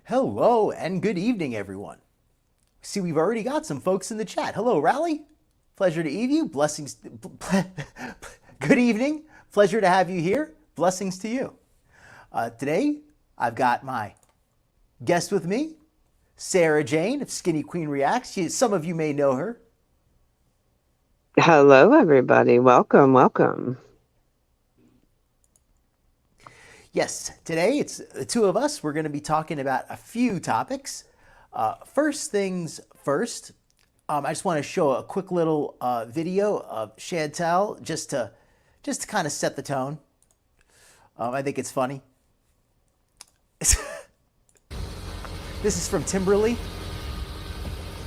Hello and good evening, everyone. See, we've already got some folks in the chat. Hello, Rally. Pleasure to eat you. Blessings. Good evening. Pleasure to have you here. Blessings to you. Today, I've got my guest with me, Sarah Jane of Skinny Queen Reacts. Some of you may know her. Hello, everybody. Welcome, welcome. Yes, today it's the two of us. We're going to be talking about a few topics. First things first, I just want to show a quick little video of Chantal just to kind of set the tone. I think it's funny. This is from Timberly.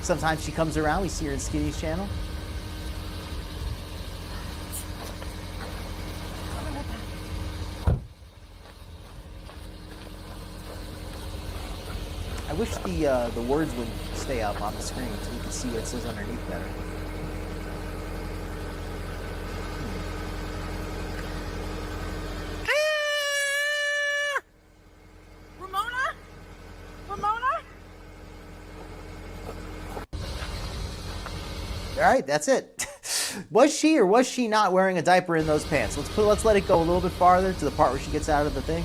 Sometimes she comes around. We see her in Skinny's channel. I wish the words would stay up on the screen so you can see what it says underneath better. Ramona? All right, that's it. Was she or was she not wearing a diaper in those pants? Let's let it go a little bit farther to the part where she gets out of the thing.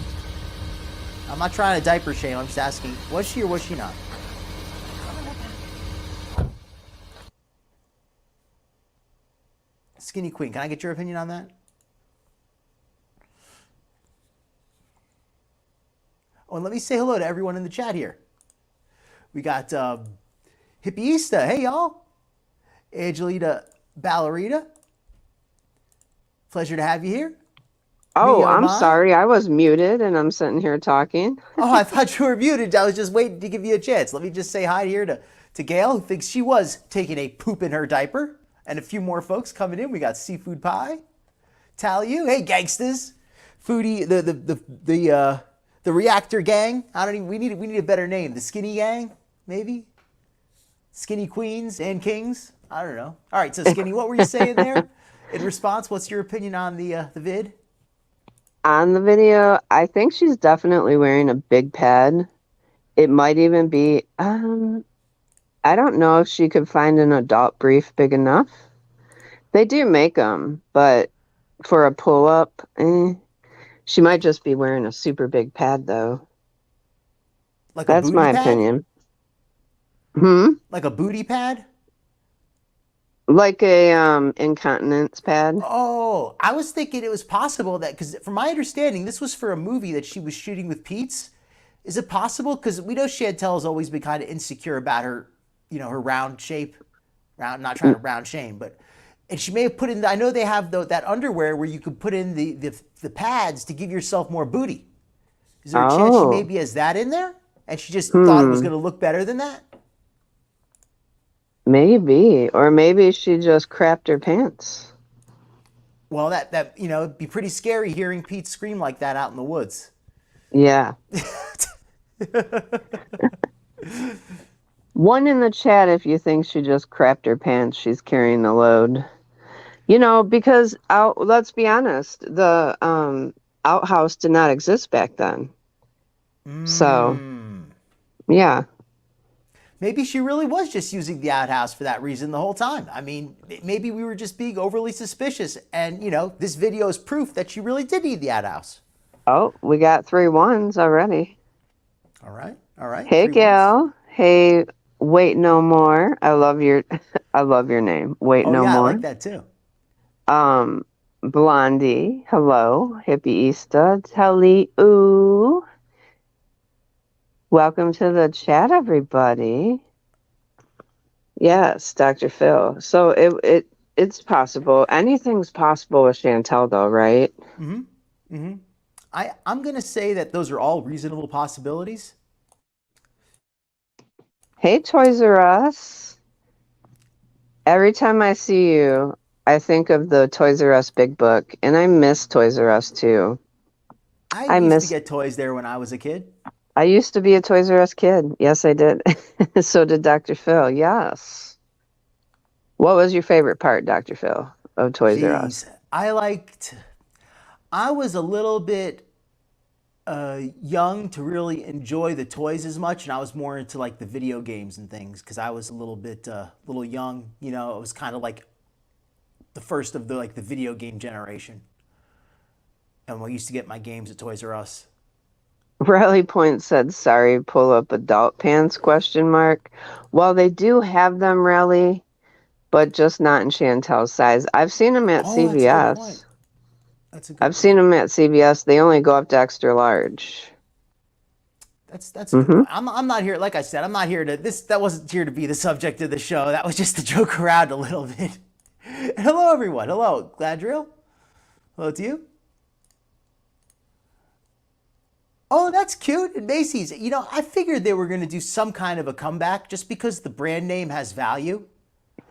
I'm not trying to diaper shame. I'm just asking, was she or was she not? Skinny Queen, can I get your opinion on that? Oh, and let me say hello to everyone in the chat here. We got Hippieista. Hey, y'all. Angelita Ballerina. Pleasure to have you here. Oh, Me, oh I'm my. sorry. I was muted and I'm sitting here talking. Oh, I thought you were muted. I was just waiting to give you a chance. Let me just say hi here to Gail, who thinks she was taking a poop in her diaper. And a few more folks coming in. We got Seafood Pie. Taliu. Hey, gangsters. Foodie, the Reactor Gang. We need a better name. The Skinny Gang, maybe? Skinny Queens and Kings. I don't know. All right, so Skinny, what were you saying there? In response, what's your opinion on the vid? On the video, I think she's definitely wearing a big pad. It might even be, I don't know if she could find an adult brief big enough. They do make them, but for a pull-up, she might just be wearing a super big pad, though. Like That's a booty my pad? opinion. Like a booty pad? Like a incontinence pad. Oh, I was thinking it was possible that, because from my understanding, this was for a movie that she was shooting with Pete's. Is it possible? Because we know Chantal has always been kind of insecure about her, her round shape. Not trying to round shame, but and she may have put in. I know they have that underwear where you could put in the pads to give yourself more booty. Is there a chance she Oh, maybe has that in there, and she just thought it was hmm. going to look better than that? Maybe. Or maybe she just crapped her pants. Well, it'd be pretty scary hearing Pete scream like that out in the woods. Yeah. One in the chat if you think she just crapped her pants, she's carrying the load. Because let's be honest, the outhouse did not exist back then. So, yeah. Maybe she really was just using the outhouse for that reason the whole time. I mean, maybe we were just being overly suspicious. And, this video is proof that she really did need the outhouse. Oh, we got 3 ones already. All right. All right. Hey, 3 ones. gal. Hey, wait no more. I love your I love your name. Wait Oh, no yeah, I more. like that too. Blondie, hello. Hippieista, Telly, ooh. Welcome to the chat, everybody. Yes, Dr. Phil. So it's possible. Anything's possible with Chantal, though, right? I'm going to say that those are all reasonable possibilities. Hey, Toys R Us. Every time I see you, I think of the Toys R Us Big Book, and I miss Toys R Us too. I I used to miss. get toys there when I was a kid. I used to be a Toys R Us kid. Yes, I did. So did Dr. Phil. Yes. What was your favorite part, Dr. Phil, of Toys R Us? Jeez. I was a little bit young to really enjoy the toys as much, and I was more into like the video games and things because I was a little bit, little young. You know, it was kind of like the first of the like the video game generation, and we used to get my games at Toys R Us. Rally Point said, sorry, pull up adult pants, question mark. Well, they do have them, Rally, but just not in Chantel's size. I've seen them at Oh, that's a good point. CVS. That's a good I've seen point. them at CVS. They only go up to extra large. That's a good point. I'm not here. Like I said, I'm not here to this. That wasn't here to be the subject of the show. That was just to joke around a little bit. Hello, everyone. Hello, Gladriel. Hello to you. Oh, that's cute. And Macy's. You know, I figured they were going to do some kind of a comeback just because the brand name has value.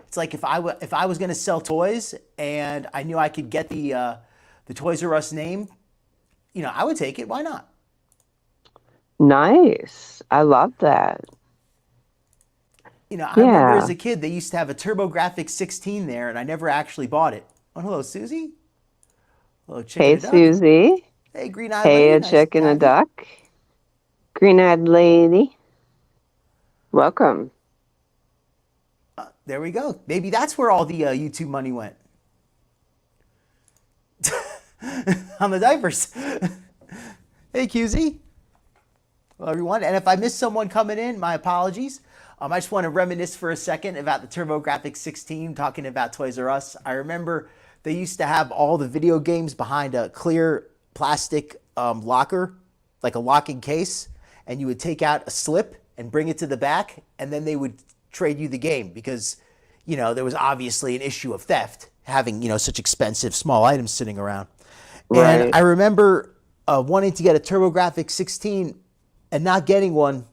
It's like if I was going to sell toys and I knew I could get the Toys R Us name, you know, I would take it. Why not? Nice. I love that. You know, I remember Yeah. as a kid they used to have a TurboGrafx 16 there, and I never actually bought it. Oh, hello, Susie. Hello, chicken Hey, and duck. Susie. Hey, green-eyed Hey, lady. a Nice to chicken, a have you. duck. Green-eyed lady. Welcome. There we go. Maybe that's where all the YouTube money went. On the diapers. Hey, QZ. Hello, everyone. And if I missed someone coming in, my apologies. I just want to reminisce for a second about the TurboGrafx 16, talking about Toys R Us. I remember they used to have all the video games behind a clear plastic locker, like a locking case, and you would take out a slip and bring it to the back, and then they would trade you the game because, you know, there was obviously an issue of theft having, you know, such expensive small items sitting around. And Right. I remember wanting to get a TurboGrafx 16 and not getting one.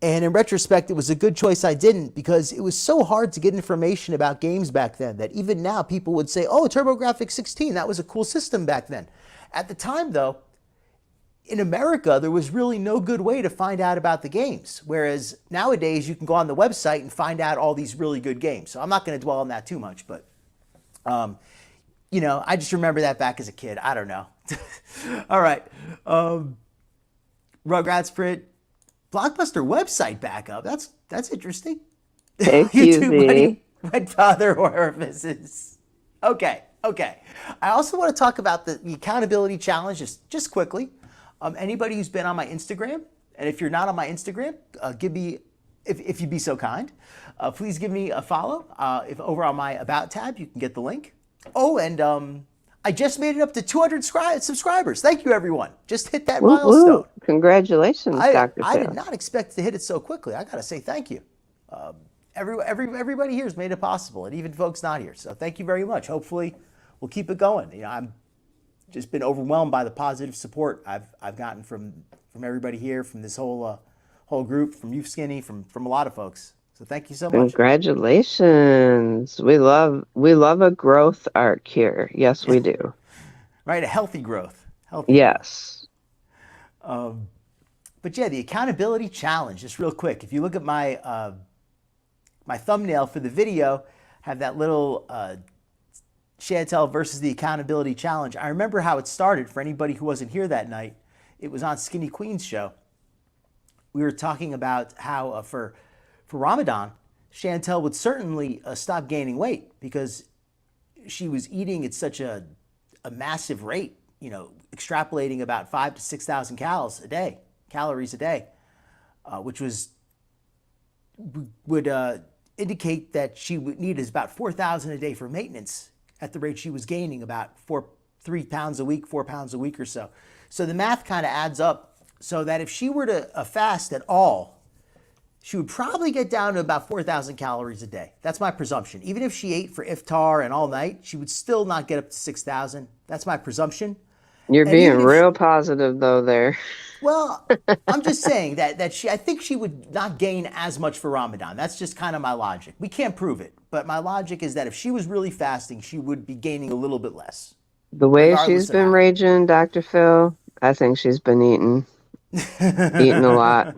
And in retrospect, it was a good choice I didn't because it was so hard to get information about games back then that even now people would say, oh, TurboGrafx 16, that was a cool system back then. At the time, though, in America, there was really no good way to find out about the games. Whereas nowadays, you can go on the website and find out all these really good games. So I'm not going to dwell on that too much, but you know, I just remember that back as a kid. I don't know. All right. Rugrats print Blockbuster website backup. That's interesting. Hey, YouTube QZ. money went to other orifices. Okay. I also want to talk about the accountability challenge just quickly. Anybody who's been on my Instagram, and if you're not on my Instagram, give me, if you'd be so kind, please give me a follow. If over on my About tab, you can get the link. Oh, and I just made it up to 200 subscribers. Thank you, everyone. Just hit that Woo milestone. woo. Congratulations, Dr. I did Phil. not expect to hit it so quickly. I got to say thank you. Everybody here has made it possible, and even folks not here. So thank you very much. Hopefully, we'll keep it going. You know, I'm just been overwhelmed by the positive support I've gotten from everybody here, from this whole group, from Youth Skinny, from a lot of folks. So thank you so much. Congratulations. We love a growth arc here. Yes, we do. Right, a healthy growth. Healthy growth. Yes. But yeah, the accountability challenge, just real quick. If you look at my my thumbnail for the video, have that little Chantal versus the accountability challenge. I remember how it started for anybody who wasn't here that night. It was on Skinny Queen's show. We were talking about how for Ramadan, Chantal would certainly stop gaining weight because she was eating at such a massive rate, you know, extrapolating about 5,000 to 6,000 calories a day, which would indicate that she would need is about 4,000 a day for maintenance at the rate she was gaining about 3 pounds a week, 4 pounds a week or so. So the math kind of adds up so that if she were to fast at all, she would probably get down to about 4,000 calories a day. That's my presumption. Even if she ate for Iftar and all night, she would still not get up to 6,000. That's my presumption. You're And being even if real positive though there. well, I'm just saying that I think she would not gain as much for Ramadan. That's just kind of my logic. We can't prove it, but my logic is that if she was really fasting, she would be gaining a little bit less, The way she's regardless of been how. raging, Dr. Phil, I think she's been eating a lot.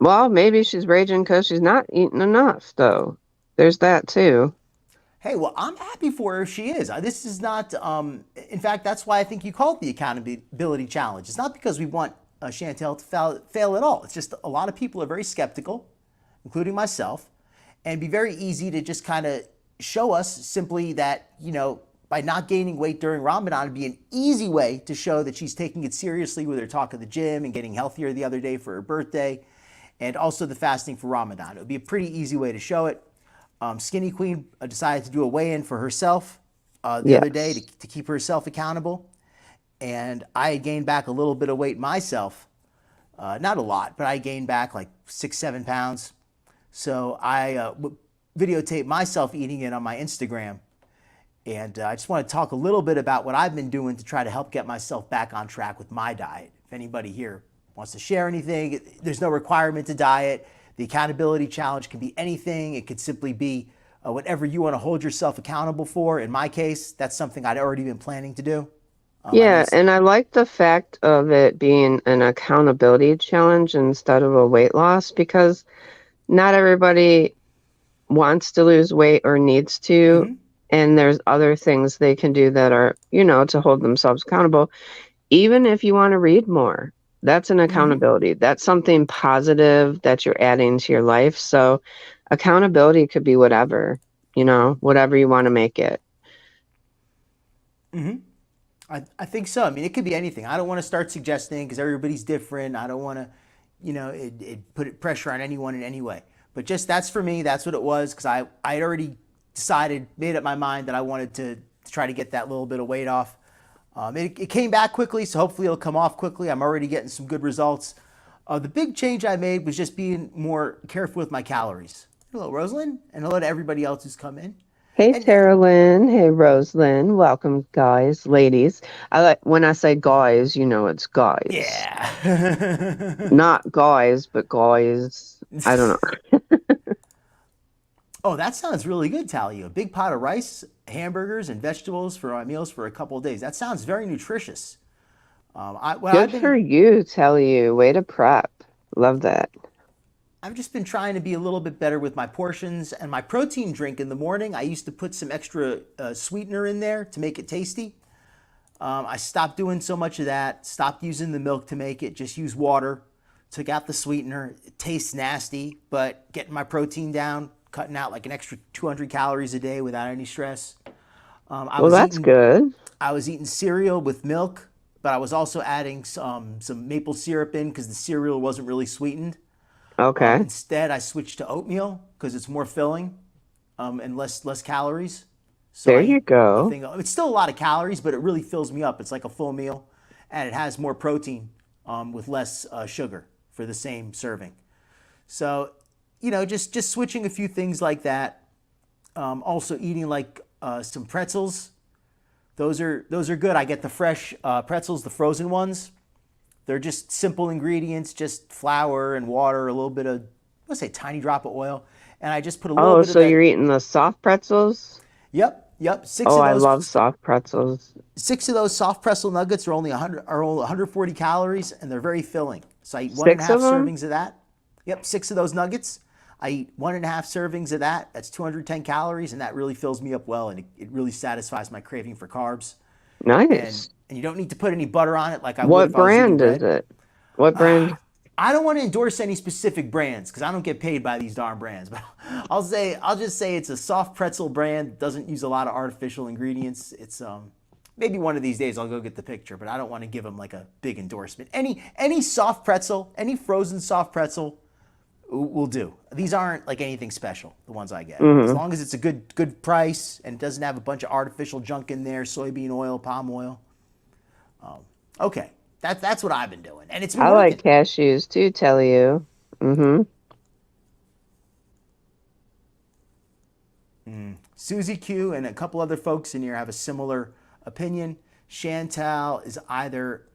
Well, maybe she's raging because she's not eating enough, though. There's that too. Hey, well, I'm happy for her if she is. This is not, in fact, that's why I think you call it the accountability challenge. It's not because we want Chantal to fail at all. It's just a lot of people are very skeptical, including myself, and it'd be very easy to just kind of show us simply that, by not gaining weight during Ramadan, it'd be an easy way to show that she's taking it seriously with her talk at the gym and getting healthier the other day for her birthday, and also the fasting for Ramadan. It would be a pretty easy way to show it. Skinny Queen decided to do a weigh-in for herself the other day to keep herself accountable. And I had gained back a little bit of weight myself. Not a lot, but I gained back like 6-7 pounds. So I videotaped myself eating it on my Instagram. And I just want to talk a little bit about what I've been doing to try to help get myself back on track with my diet. If anybody here wants to share anything, there's no requirement to diet. The accountability challenge can be anything. It could simply be whatever you want to hold yourself accountable for. In my case, that's something I'd already been planning to do. Yeah, and I like the fact of it being an accountability challenge instead of a weight loss, because not everybody wants to lose weight or needs to. And there's other things they can do that are, to hold themselves accountable. Even if you want to read more, that's an accountability. That's something positive that you're adding to your life. So accountability could be whatever, whatever you want to make it. I think so. I mean, it could be anything. I don't want to start suggesting because everybody's different. I don't want to, put pressure on anyone in any way. But just that's for me. That's what it was, because I had already made up my mind that I wanted to try to get that little bit of weight off. It came back quickly, so hopefully it'll come off quickly. I'm already getting some good results. The big change I made was just being more careful with my calories. Hello, Rosalind, and hello to everybody else who's come in. Hey, Tara Lynn. Hey, Rosalind. Welcome, guys, ladies. I like when I say guys, it's guys. Yeah. Not guys, but guys. I don't know. Oh, that sounds really good, Talia. A big pot of rice, hamburgers, and vegetables for my meals for a couple of days. That sounds very nutritious. Good for you, tell you. Way to prep. Love that. I've just been trying to be a little bit better with my portions and my protein drink in the morning. I used to put some extra sweetener in there to make it tasty. I stopped doing so much of that, stopped using the milk to make it, just use water, took out the sweetener. It tastes nasty, but getting my protein down, cutting out like an extra 200 calories a day without any stress. That's good. I was eating cereal with milk, but I was also adding some maple syrup in because the cereal wasn't really sweetened. Okay. Instead, I switched to oatmeal because it's more filling and less calories. So there you go. It's still a lot of calories, but it really fills me up. It's like a full meal, and it has more protein with less sugar for the same serving. So, just switching a few things like that. Also eating like some pretzels. Those are good. I get the fresh pretzels, the frozen ones. They're just simple ingredients, just flour and water, a little bit of, let's say, tiny drop of oil, and I just put a little bit of so you're eating the soft pretzels? Yep. 6 of those. I love soft pretzels. 6 of those soft pretzel nuggets are only 140 calories, and they're very filling. So I eat 1.5 servings of that. Yep, 6 of those nuggets. I eat 1.5 servings of that. That's 210 calories, and that really fills me up well, and it really satisfies my craving for carbs. Nice. And you don't need to put any butter on it like I would What if I was eating brand bread. is it? What brand? I don't want to endorse any specific brands because I don't get paid by these darn brands. But I'll just say it's a soft pretzel brand. Doesn't use a lot of artificial ingredients. It's maybe one of these days I'll go get the picture, but I don't want to give them like a big endorsement. Any soft pretzel, any frozen soft pretzel will do. These aren't like anything special, the ones I get. As long as it's a good price and it doesn't have a bunch of artificial junk in there, soybean oil, palm oil. Okay, that's what I've been doing, and it's been working. I like cashews too, tell you. Susie Q and a couple other folks in here have a similar opinion. Chantal is either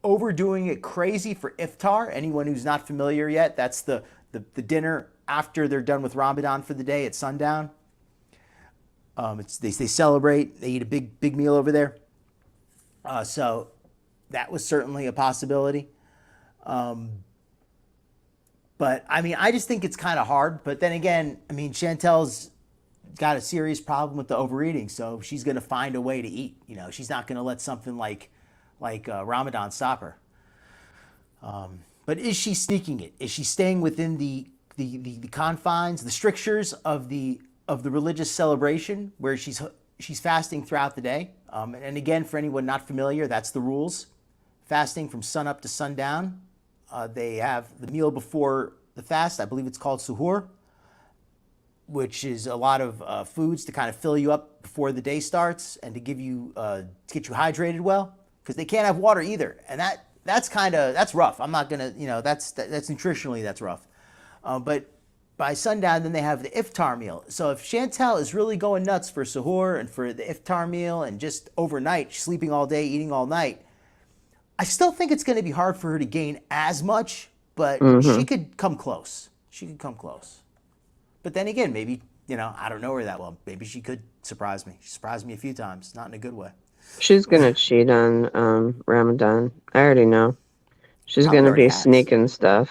overdoing it crazy for Iftar. Anyone who's not familiar yet, that's the dinner after they're done with Ramadan for the day at sundown. They celebrate. They eat a big meal over there. So that was certainly a possibility. But I mean, I just think it's kind of hard. But then again, I mean, Chantal's got a serious problem with the overeating, so she's going to find a way to eat. You know, she's not going to let something like Ramadan stop her. But is she sneaking it? Is she staying within the confines, the strictures of the religious celebration, where she's fasting throughout the day? And again, for anyone not familiar, that's the rules. Fasting from sun up to sundown. They have the meal before the fast. I believe it's called suhoor, which is a lot of foods to kind of fill you up before the day starts and to give you to get you hydrated well, because they can't have water either, and that's rough. I'm not gonna, that's nutritionally that's rough. But by sundown, then they have the iftar meal. So if Chantal is really going nuts for suhoor and for the iftar meal and just overnight, sleeping all day, eating all night, I still think it's going to be hard for her to gain as much, but she could come close. She could come close. But then again, maybe, I don't know her that well. Maybe she could surprise me. She surprised me a few times, not in a good way. She's gonna cheat on Ramadan. I already know. She's Probably gonna already be has. sneaking stuff.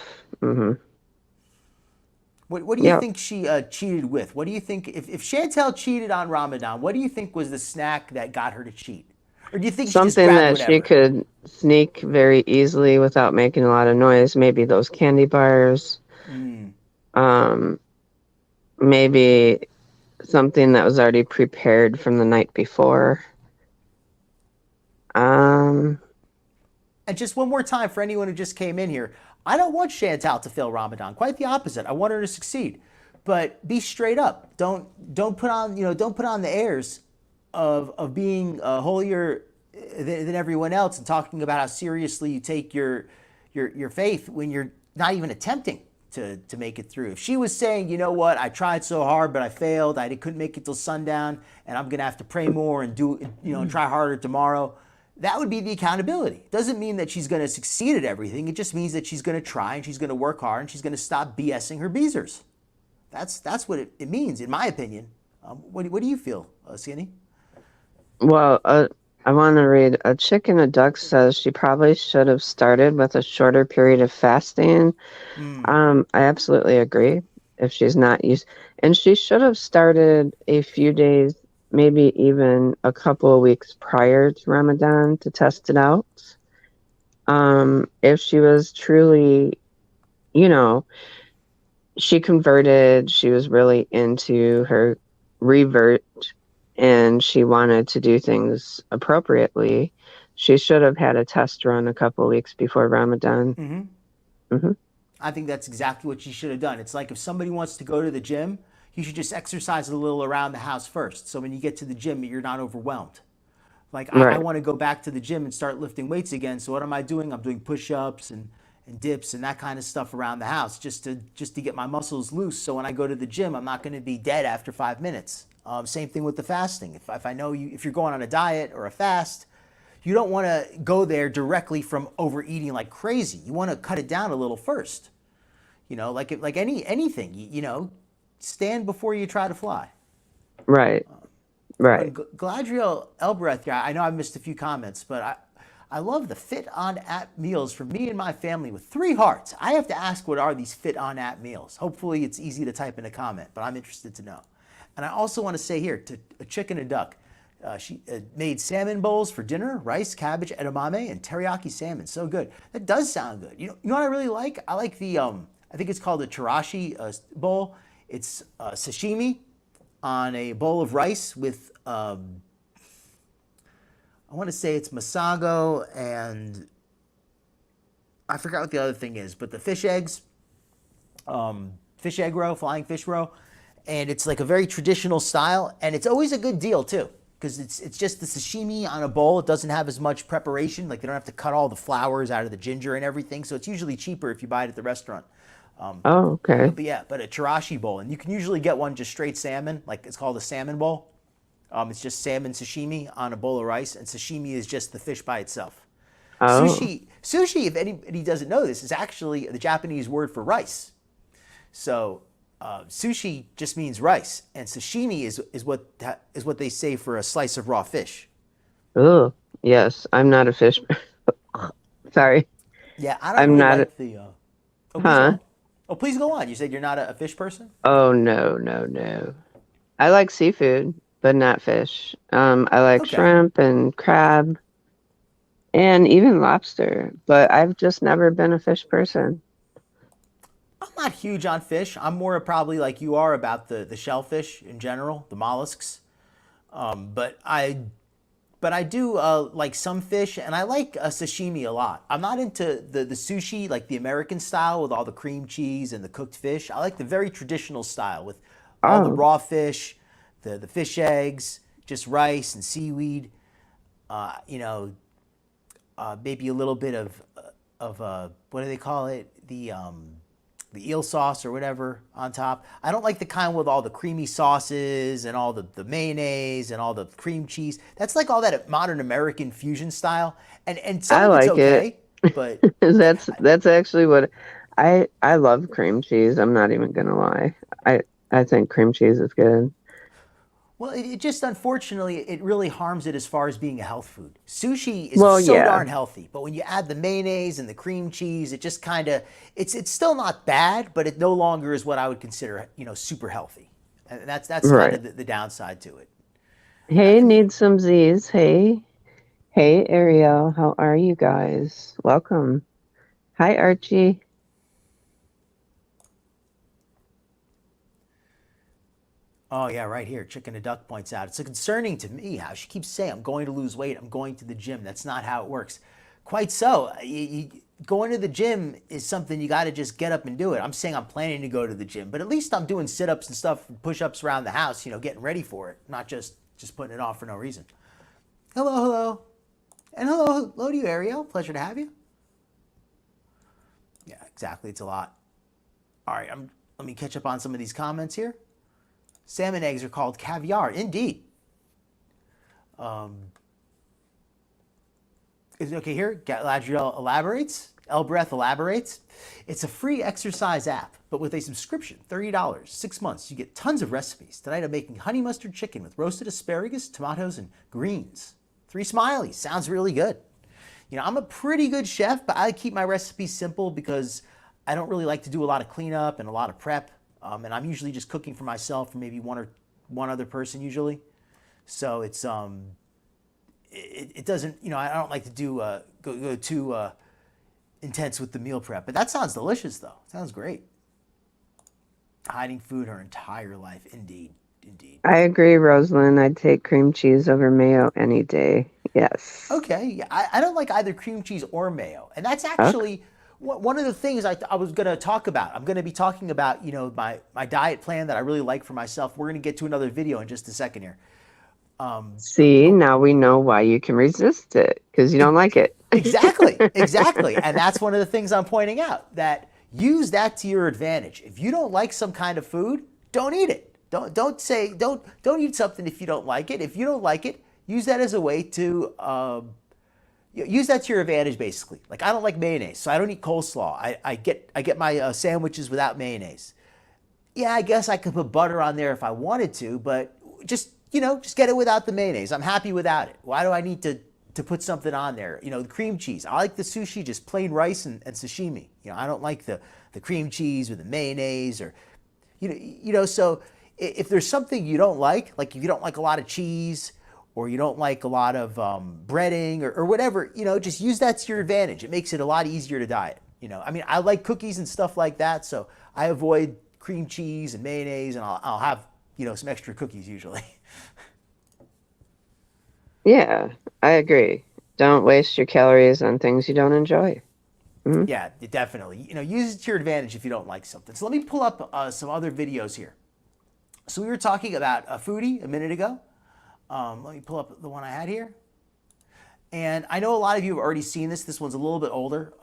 What do you think she cheated with? What do you think, if Chantal cheated on Ramadan, what do you think was the snack that got her to cheat? Or do you think she just Something grabbed that she whatever? could sneak very easily without making a lot of noise. Maybe those candy bars. Maybe something that was already prepared from the night before. And just one more time for anyone who just came in here, I don't want Chantal to fail Ramadan. Quite the opposite. I want her to succeed. But be straight up. Don't put on the airs of being holier than everyone else and talking about how seriously you take your faith when you're not even attempting to make it through. If she was saying, you know what, I tried so hard, but I failed. I couldn't make it till sundown, and I'm gonna have to pray more and and try harder tomorrow. That would be the accountability. It doesn't mean that she's going to succeed at everything. It just means that she's going to try and she's going to work hard and she's going to stop BSing her Beezers. That's what it means, in my opinion. What do you feel, Skinny? Well, I want to read. A Chick and a Duck says she probably should have started with a shorter period of fasting. I absolutely agree. If she's not used, and she should have started a few days, maybe even a couple of weeks prior to Ramadan to test it out. If she was truly, she converted, she was really into her revert, and she wanted to do things appropriately, she should have had a test run a couple of weeks before Ramadan. I think that's exactly what you should have done. It's like if somebody wants to go to the gym, you should just exercise a little around the house first. So when you get to the gym, you're not overwhelmed. Like, I Right. want to go back to the gym and start lifting weights again. So what am I doing? I'm doing push-ups and dips and that kind of stuff around the house just to get my muscles loose. So when I go to the gym, I'm not going to be dead after 5 minutes. Same thing with the fasting. If I know if you're going on a diet or a fast, you don't want to go there directly from overeating like crazy. You want to cut it down a little first. Like anything. Stand before you try to fly. Right. Right. Galadriel Elbreth, I know I missed a few comments, but I love the fit on app meals for me and my family with 3 hearts. I have to ask, what are these fit on app meals? Hopefully it's easy to type in a comment, but I'm interested to know. And I also want to say here, to a Chick and a Duck, she made salmon bowls for dinner, rice, cabbage, edamame, and teriyaki salmon. So good. That does sound good. You know what I really like? I like the, I think it's called the chirashi bowl. It's sashimi on a bowl of rice with, I want to say it's masago and I forgot what the other thing is, but the fish eggs, fish egg roe, flying fish roe. And it's like a very traditional style. And it's always a good deal too, because it's just the sashimi on a bowl. It doesn't have as much preparation. Like they don't have to cut all the flowers out of the ginger and everything. So it's usually cheaper if you buy it at the restaurant. Oh, okay. But a chirashi bowl, and you can usually get one just straight salmon, like it's called a salmon bowl. It's just salmon sashimi on a bowl of rice, and sashimi is just the fish by itself. Oh. Sushi, if anybody doesn't know this, is actually the Japanese word for rice. So sushi just means rice, and sashimi is what they say for a slice of raw fish. Oh, yes. I'm not a fish. Sorry. Yeah, I don't I'm really not. like the. Oh, please go Huh? on. Oh, please go on. You said you're not a fish person? Oh, no, no, no. I like seafood, but not fish. I like Okay. shrimp and crab and even lobster, but I've just never been a fish person. I'm not huge on fish. I'm more probably like you are about the shellfish in general, the mollusks. But I do like some fish, and I like sashimi a lot. I'm not into the sushi like the American style with all the cream cheese and the cooked fish. I like the very traditional style with all the Oh, raw fish, the fish eggs, just rice and seaweed. You know, maybe a little bit of what do they call it? The eel sauce or whatever on top. I don't like the kind with all the creamy sauces and all the mayonnaise and all the cream cheese. That's like all that modern American fusion style. And some I of it's like it. okay, but That's actually what I love cream cheese. I'm not even gonna lie. I think cream cheese is good. well, it just unfortunately it really harms it as far as being a health food. Sushi is Well, so yeah, darn healthy, but when you add the mayonnaise and the cream cheese, it just kind of it's still not bad, but it no longer is what I would consider super healthy, and that's kind right. of the downside to it. Hey, I mean, need some Z's. Hey, Ariel, how are you guys? Welcome. Hi, Archie. oh yeah, right here, Chicken and Duck points out it's concerning to me how she keeps saying I'm going to lose weight, I'm going to the gym. That's not how it works. Quite so. Going to the gym is something you got to just get up and do it. I'm saying I'm planning to go to the gym, but at least I'm doing sit-ups and stuff, push-ups around the house, getting ready for it, not just putting it off for no reason. Hello, hello, and hello to you, Ariel. Pleasure to have you. Yeah, exactly. It's a lot. All right, let me catch up on some of these comments here. Salmon eggs are called caviar. Indeed. Okay, here, Galadriel elaborates. Elbreth elaborates. It's a free exercise app, but with a subscription, $30, 6 months, you get tons of recipes. Tonight I'm making honey mustard chicken with roasted asparagus, tomatoes, and greens. 3 smileys. Sounds really good. I'm a pretty good chef, but I keep my recipes simple because I don't really like to do a lot of cleanup and a lot of prep. And I'm usually just cooking for myself and maybe one other person usually. So it doesn't, I don't like to do go too intense with the meal prep. But that sounds delicious though. Sounds great. Hiding food her entire life, indeed, indeed. I agree, Rosalind. I'd take cream cheese over mayo any day. Yes. Okay, yeah, I don't like either cream cheese or mayo, and that's Okay. actually one of the things I was going to talk about. I'm going to be talking about my diet plan that I really like for myself. We're going to get to another video in just a second here. See, But now we know why you can resist it because you don't like it. exactly, exactly, and that's one of the things I'm pointing out. That use that to your advantage. If you don't like some kind of food, don't eat it. Don't eat something if you don't like it. If you don't like it, use that as a way to use that to your advantage basically. Like I don't like mayonnaise, so I don't eat coleslaw. I get my sandwiches without mayonnaise. Yeah, I guess I could put butter on there if I wanted to, but just get it without the mayonnaise. I'm happy without it. Why do I need to put something on there? The cream cheese. I like the sushi just plain rice and sashimi. I don't like the cream cheese or the mayonnaise or so if there's something you don't like if you don't like a lot of cheese or you don't like a lot of breading or whatever, just use that to your advantage. It makes it a lot easier to diet. I mean, I like cookies and stuff like that, so I avoid cream cheese and mayonnaise, and I'll have some extra cookies usually. Yeah, I agree. Don't waste your calories on things you don't enjoy. Mhm. Yeah, definitely. Use it to your advantage if you don't like something. So let me pull up some other videos here. So we were talking about a foodie a minute ago. Let me pull up the one I had here. And I know a lot of you have already seen this. This one's a little bit older.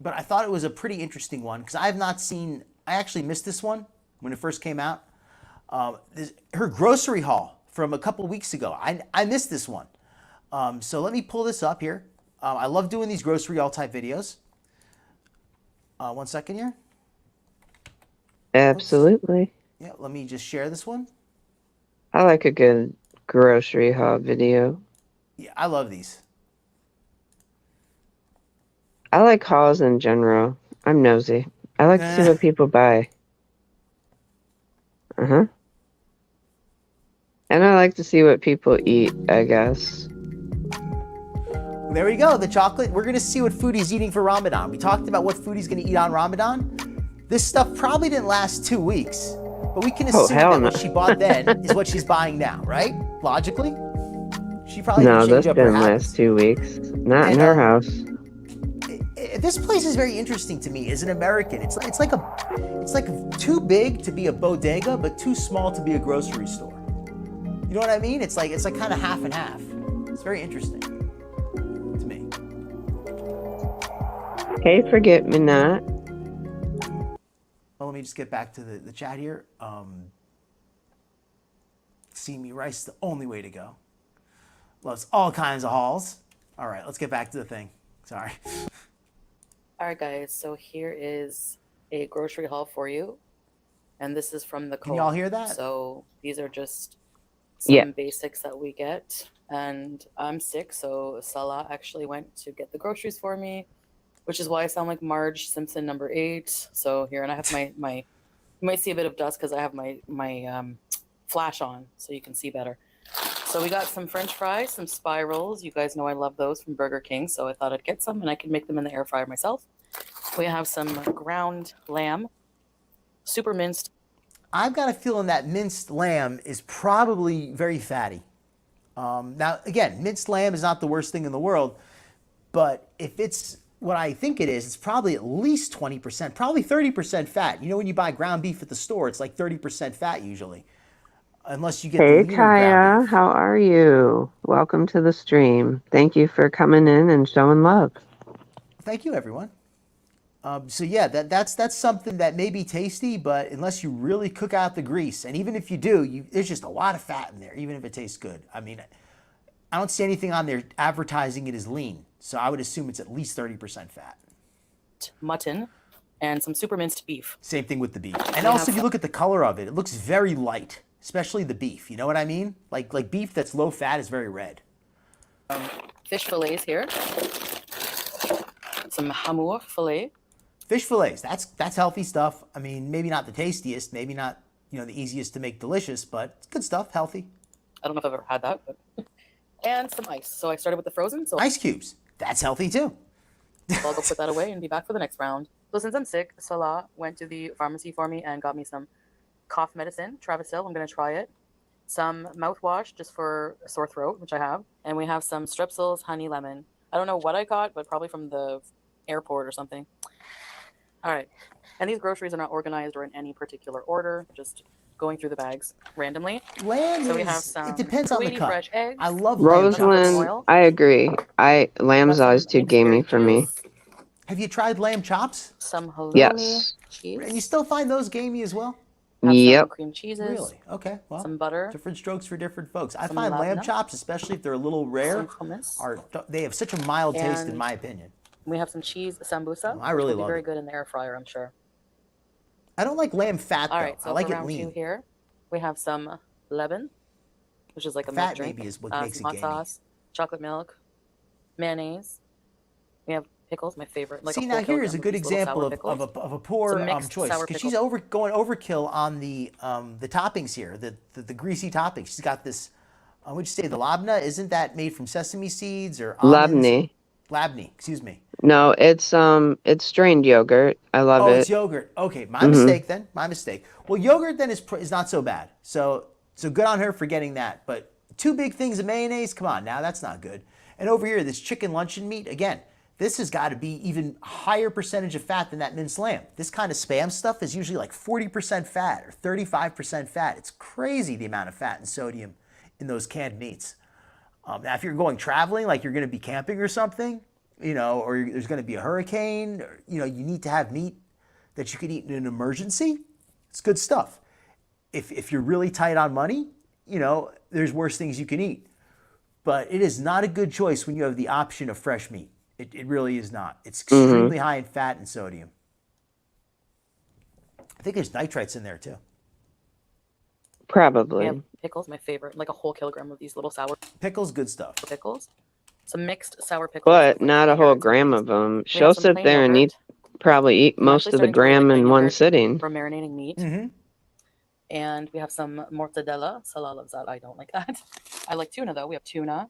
But I thought it was a pretty interesting one because I have not seen, I actually missed this one when it first came out. Her grocery haul from a couple weeks ago. I missed this one. So let me pull this up here. I love doing these grocery haul type videos. 1 second here. Oops. Absolutely. Yeah, let me just share this one. I like a good grocery haul video. Yeah, I love these. I like hauls in general. I'm nosy. I like to see Eh, what people buy. Uh-huh. And I like to see what people eat, I guess. There we go, the chocolate. We're gonna see what Foodie's eating for Ramadan. We talked about what Foodie's gonna eat on Ramadan. This stuff probably didn't last 2 weeks, but we can assume hell that no. what she bought then is what she's buying now, right? Logically, she probably No, didn't this change up her didn't habits. last 2 weeks. Not in And her house. this place is very interesting to me as an American. It's like too big to be a bodega, but too small to be a grocery store. You know what I mean? It's like kind of half and half. It's very interesting to me. Hey, forget me not. Well, let me just get back to the chat here. See me rice, the only way to go. Loves all kinds of hauls. All right, let's get back to the thing. Sorry. All right, guys. So here is a grocery haul for you, and this is from the. Can y'all hear that? So these are just some Yeah. basics that we get, and I'm sick, so Salah actually went to get the groceries for me, which is why I sound like Marge Simpson number 8. So here, and I have my you might see a bit of dust because I have my flash on, so you can see better. So we got some French fries, some spirals. You guys know I love those from Burger King, so I thought I'd get some, and I can make them in the air fryer myself. We have some ground lamb, super minced. I've got a feeling that minced lamb is probably very fatty. Now, again, minced lamb is not the worst thing in the world, but if it's what I think it is, it's probably at least 20%, probably 30% fat. You know, when you buy ground beef at the store, it's like 30% fat usually, unless you get the Hey, leaner ground Kaya. beef. How are you? Welcome to the stream. Thank you for coming in and showing love. Thank you, everyone. So yeah, that's something that may be tasty, but unless you really cook out the grease, and even if you do, there's just a lot of fat in there, even if it tastes good. I mean, I don't see anything on there advertising it as lean, so I would assume it's at least 30% fat. Mutton and some super minced beef. Same thing with the beef. And also, if you look at the color of it, it looks very light, especially the beef. You know what I mean? Like beef that's low fat is very red. Fish fillets here. Some hamour fillet. Fish fillets, that's healthy stuff. I mean, maybe not the tastiest, maybe not, the easiest to make delicious, but it's good stuff, healthy. I don't know if I've ever had that, but and some ice. So I started with the frozen. So Ice cubes, that's healthy too. I'll go put that away and be back for the next round. So since I'm sick, Salah went to the pharmacy for me and got me some cough medicine, Travasil. I'm going to try it. Some mouthwash just for a sore throat, which I have. And we have some Strepsils, honey, lemon. I don't know what I got, but probably from the airport or something. All right. And these groceries are not organized or in any particular order, just going through the bags randomly. Lamb So we is, have some it depends on the Kuwaiti cut. fresh eggs. I love lamb chops. Rosalind, I agree. Lamb's Got always some too mixed gamey berry for me. juice, Have you tried lamb chops? some halloumi Yes. cheese. And you still find those gamey as well? Have some Yep. cream cheeses. Really? Okay. Well, Some butter. different strokes for different folks. I Some find lamb labna. chops, especially if they're a little rare, Some hummus. they have such a mild taste, in And my opinion. we have some cheese sambusa. I really which will love be very it. good in the air fryer, I'm sure. I don't like lamb fat though. All right, so I like for it round 2 lean. here, we have some leban, which is like a Fat milk drink. maybe is what makes some it hot gamey. sauce, chocolate milk, mayonnaise. We have pickles, my favorite. Like See, a now whole here is a kilogram of good these little example sour of pickles. a poor Some mixed choice, sour because she's pickles. going overkill on the toppings here, the greasy toppings. She's got this. Would you say the labna? Isn't that made from sesame seeds or almonds? Labneh. Labneh, excuse me. No, it's strained yogurt. I love Oh, it. it's yogurt. Okay, my mistake then. My mistake. Well, yogurt then is not so bad. So good on her for getting that. But 2 big things of mayonnaise. Come on, now that's not good. And over here, this chicken luncheon meat. Again, this has got to be even higher percentage of fat than that minced lamb. This kind of Spam stuff is usually like 40% fat or 35% fat. It's crazy the amount of fat and sodium in those canned meats. Now, if you're going traveling, like you're going to be camping or something, or there's going to be a hurricane, or, you need to have meat that you can eat in an emergency. It's good stuff. If you're really tight on money, there's worse things you can eat. But it is not a good choice when you have the option of fresh meat. It really is not. It's extremely high in fat and sodium. I think there's nitrites in there too. We Probably. have pickles, my favorite. Like a whole kilogram of these little sour Pickles, good stuff. pickles. Some mixed sour pickles. But with, like, not a whole carrots and gram peas. of them. We She'll have some sit plain there and yogurt. probably eat I'm most actually of the starting to really gram like in plain one yogurt sitting. for marinating meat. And we have some mortadella. Salah loves that. I don't like that. I like tuna though. We have tuna.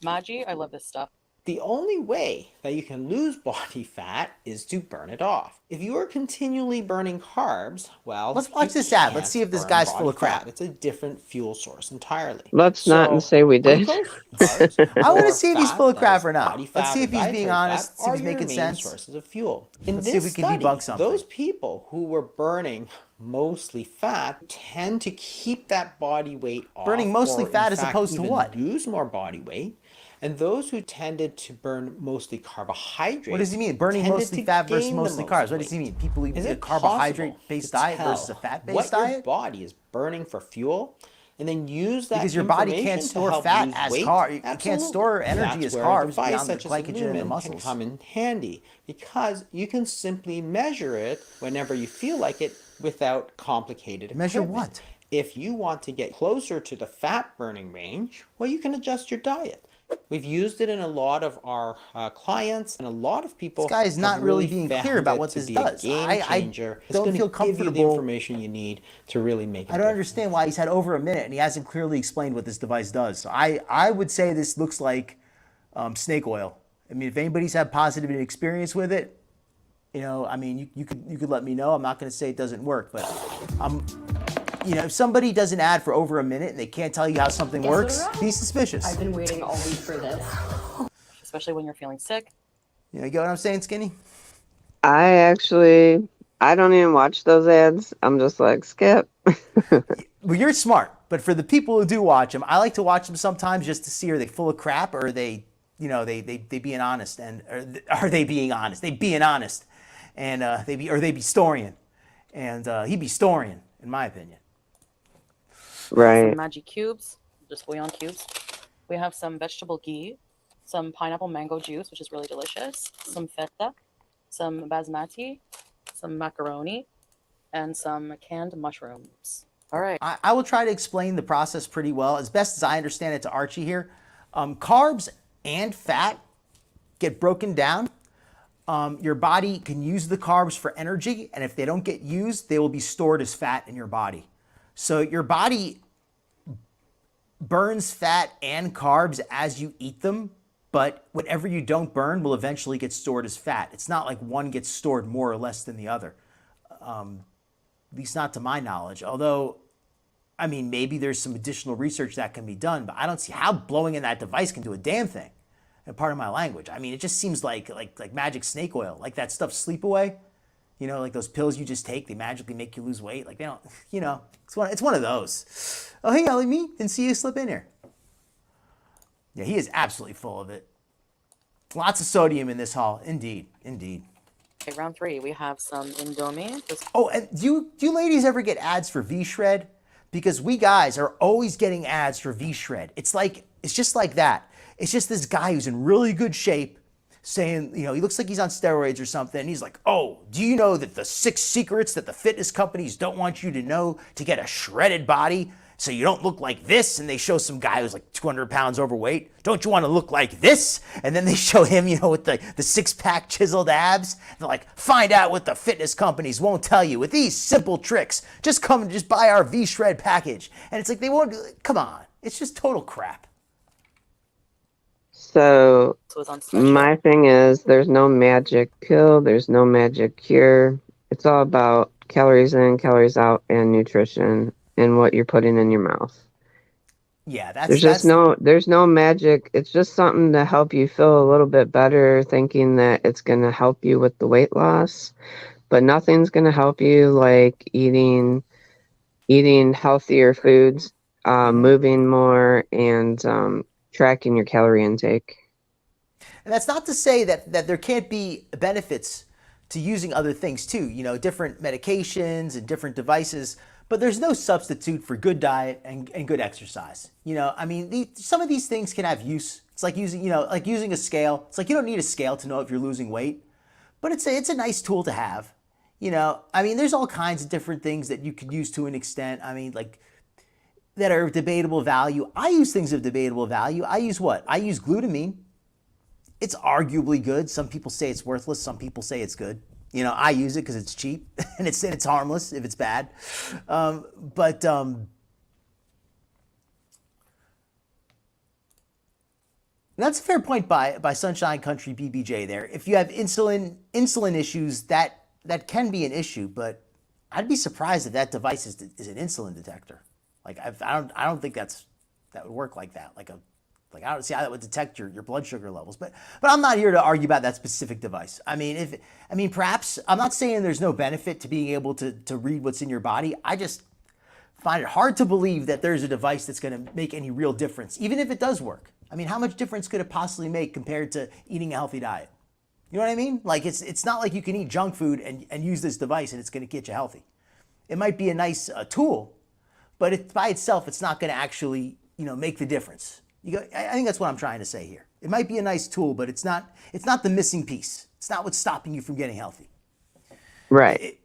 Maji, I love this stuff. The only way that you can lose body fat is to burn it off. If you are continually burning carbs, well, Let's watch you this ad. Let's can't see if this burn guy's full body of crap. fat. It's a different fuel source entirely. Let's not and say we did. Glucose, carbs, I want to or see if he's fat, full of that crap is or not. body Let's fat see or if he's being dietary honest, fat, see if are he's your making main sense. sources of fuel. In Let's this see if we can study, debunk something. those people who were burning mostly fat tend to keep that body weight off. Burning mostly or, in fat as fact, opposed to even what? lose more body weight. And those who tended to burn mostly carbohydrates. What does he mean? Burning tended mostly to fat versus gain the mostly most carbs. What does weight. he mean? People eat Is a it carbohydrate-based possible diet to versus a tell fat-based what diet? your body is burning for fuel, and then use that Because your body can't information to store help fat lose as weight? carbs. You can't Absolutely. store energy That's as where a carbs device beyond the such as glycogen in the Lumen muscles. can come in handy, because you can simply measure it whenever you feel like it without complicated Measure equipment. what? If you want to get closer to the fat burning range, well, you can adjust your diet. We've used it in a lot of our clients, and a lot of people. This guy is not have really being found clear about it what to this be does. A game I changer. It's don't gonna feel give you the comfortable. information you need to really make it. I don't understand why he's had over a minute and he hasn't clearly explained what this device does. So I would say this looks like snake oil. I mean, if anybody's had positive experience with it, you know, I mean, you could let me know. I'm not going to say it doesn't work, but you know, if somebody does an ad for over a minute and they can't tell you how something works, be suspicious. I've been waiting all week for this. Especially when you're feeling sick. You know, you get what I'm saying, Skinny? I don't even watch those ads. I'm just like, skip. Well, you're smart, but for the people who do watch them, I like to watch them sometimes just to see, are they full of crap, or are they, you know, they being honest, and are they being honest? They being honest, and they be Storian, and he be Storian, in my opinion. Right. Some Maggi cubes, just bouillon cubes. We have some vegetable ghee, some pineapple mango juice, which is really delicious, some feta, some basmati, some macaroni, and some canned mushrooms. All right. I will try to explain the process pretty well, as best as I understand it, to Archie here. Carbs and fat get broken down. Your body can use the carbs for energy, and if they don't get used, they will be stored as fat in your body. So your body burns fat and carbs as you eat them, but whatever you don't burn will eventually get stored as fat. It's not like one gets stored more or less than the other. At least not to my knowledge. Although, I mean, maybe there's some additional research that can be done, but I don't see how blowing in that device can do a damn thing. And part of my language. I mean, it just seems like magic snake oil, like that stuff Sleepaway. You know, like those pills you just take, they magically make you lose weight. Like they don't, you know, it's one of those. Oh, hey, Ellie, me, didn't see you slip in here. Yeah, he is absolutely full of it. Lots of sodium in this haul, indeed, indeed. Okay, round 3, we have some Indomie. Oh, and do you ladies ever get ads for V-Shred? Because we guys are always getting ads for V-Shred. It's just like that. It's just this guy who's in really good shape saying, you know, he looks like he's on steroids or something. And he's like, oh, do you know that the 6 secrets that the fitness companies don't want you to know to get a shredded body so you don't look like this? And they show some guy who's like 200 pounds overweight. Don't you want to look like this? And then they show him, you know, with the 6-pack chiseled abs. They're like, find out what the fitness companies won't tell you with these simple tricks. Just come and just buy our V-Shred package. And it's like, they won't, come on. It's just total crap. So Was on special. my thing is, there's no magic pill. There's no magic cure. It's all about calories in, calories out, and nutrition and what you're putting in your mouth. Yeah, There's no magic. It's just something to help you feel a little bit better, thinking that it's going to help you with the weight loss, but nothing's going to help you like eating healthier foods, moving more, and tracking your calorie intake. And that's not to say that there can't be benefits to using other things too, you know, different medications and different devices, but there's no substitute for good diet and good exercise. You know, I mean, some of these things can have use. It's like using a scale. It's like you don't need a scale to know if you're losing weight, but it's a nice tool to have. You know, I mean, there's all kinds of different things that you could use to an extent. I mean, like, that are of debatable value. I use things of debatable value. I use what? I use glutamine. It's arguably good. Some people say it's worthless. Some people say it's good. You know, I use it because it's cheap and it's harmless if it's bad. But that's a fair point by Sunshine Country BBJ there. If you have insulin issues, that can be an issue, but I'd be surprised if that device is an insulin detector. Like I don't think that would work like that. Like I don't see how that would detect your blood sugar levels. But I'm not here to argue about that specific device. I mean perhaps I'm not saying there's no benefit to being able to read what's in your body. I just find it hard to believe that there's a device that's going to make any real difference, even if it does work. I mean, how much difference could it possibly make compared to eating a healthy diet? You know what I mean? Like it's not like you can eat junk food and use this device and it's going to get you healthy. It might be a nice tool, but by itself, it's not going to actually, make the difference. I think that's what I'm trying to say here. It might be a nice tool, but it's not the missing piece. It's not what's stopping you from getting healthy. Right.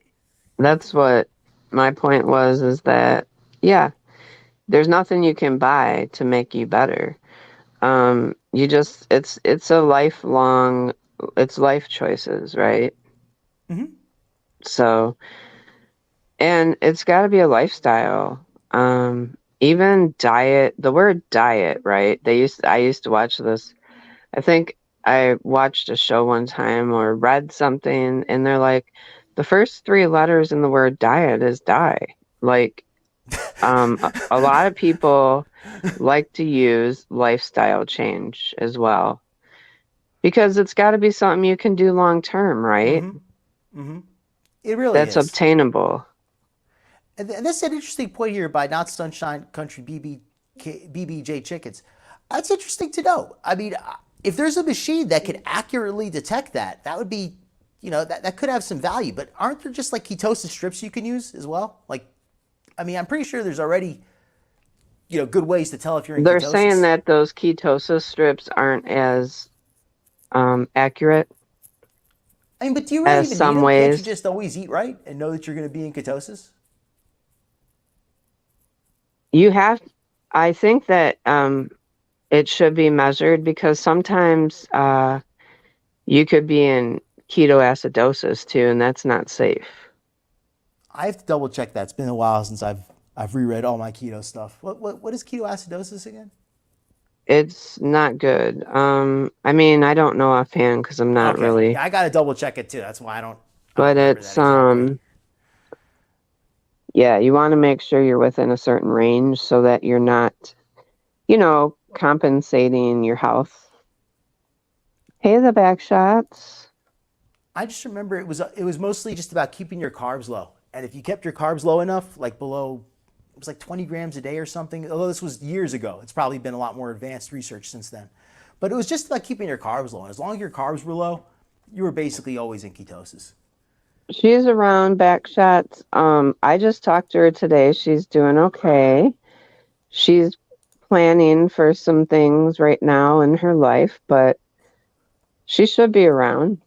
That's what my point was, is that, yeah, there's nothing you can buy to make you better. It's a lifelong, it's life choices, right? Mm-hmm. So, and it's got to be a lifestyle. Even diet, the word diet, right? I used to watch this. I think I watched a show one time or read something, and they're like, the first 3 letters in the word diet is die. Like, a lot of people like to use lifestyle change as well, because it's got to be something you can do long term, right? Mm-hmm. Mm-hmm. It really That's is obtainable. And that's an interesting point here by Not Sunshine Country BBJ Chickens. That's interesting to know. I mean, if there's a machine that could accurately detect that would be, that could have some value. But aren't there just like ketosis strips you can use as well? Like, I mean, I'm pretty sure there's already, good ways to tell if you're in They're ketosis. saying that those ketosis strips aren't as accurate. I mean, but do you really as even some need them? Can't you ways. just always eat right and know that you're going to be in ketosis? I think that it should be measured, because sometimes you could be in ketoacidosis too, and that's not safe. I have to double check that. It's been a while since I've reread all my keto stuff. What is ketoacidosis again? It's not good. I mean, I don't know offhand because I'm not really. Yeah, I got to double check it too. That's why I don't But remember it's that exactly. Yeah, you want to make sure you're within a certain range so that you're not, compensating your health. Hey, the back shots. I just remember it was mostly just about keeping your carbs low. And if you kept your carbs low enough, like below, it was like 20 grams a day or something. Although this was years ago, it's probably been a lot more advanced research since then. But it was just about keeping your carbs low. And as long as your carbs were low, you were basically always in ketosis. She's around, back shots. I just talked to her today. She's doing okay. She's planning for some things right now in her life, but she should be around.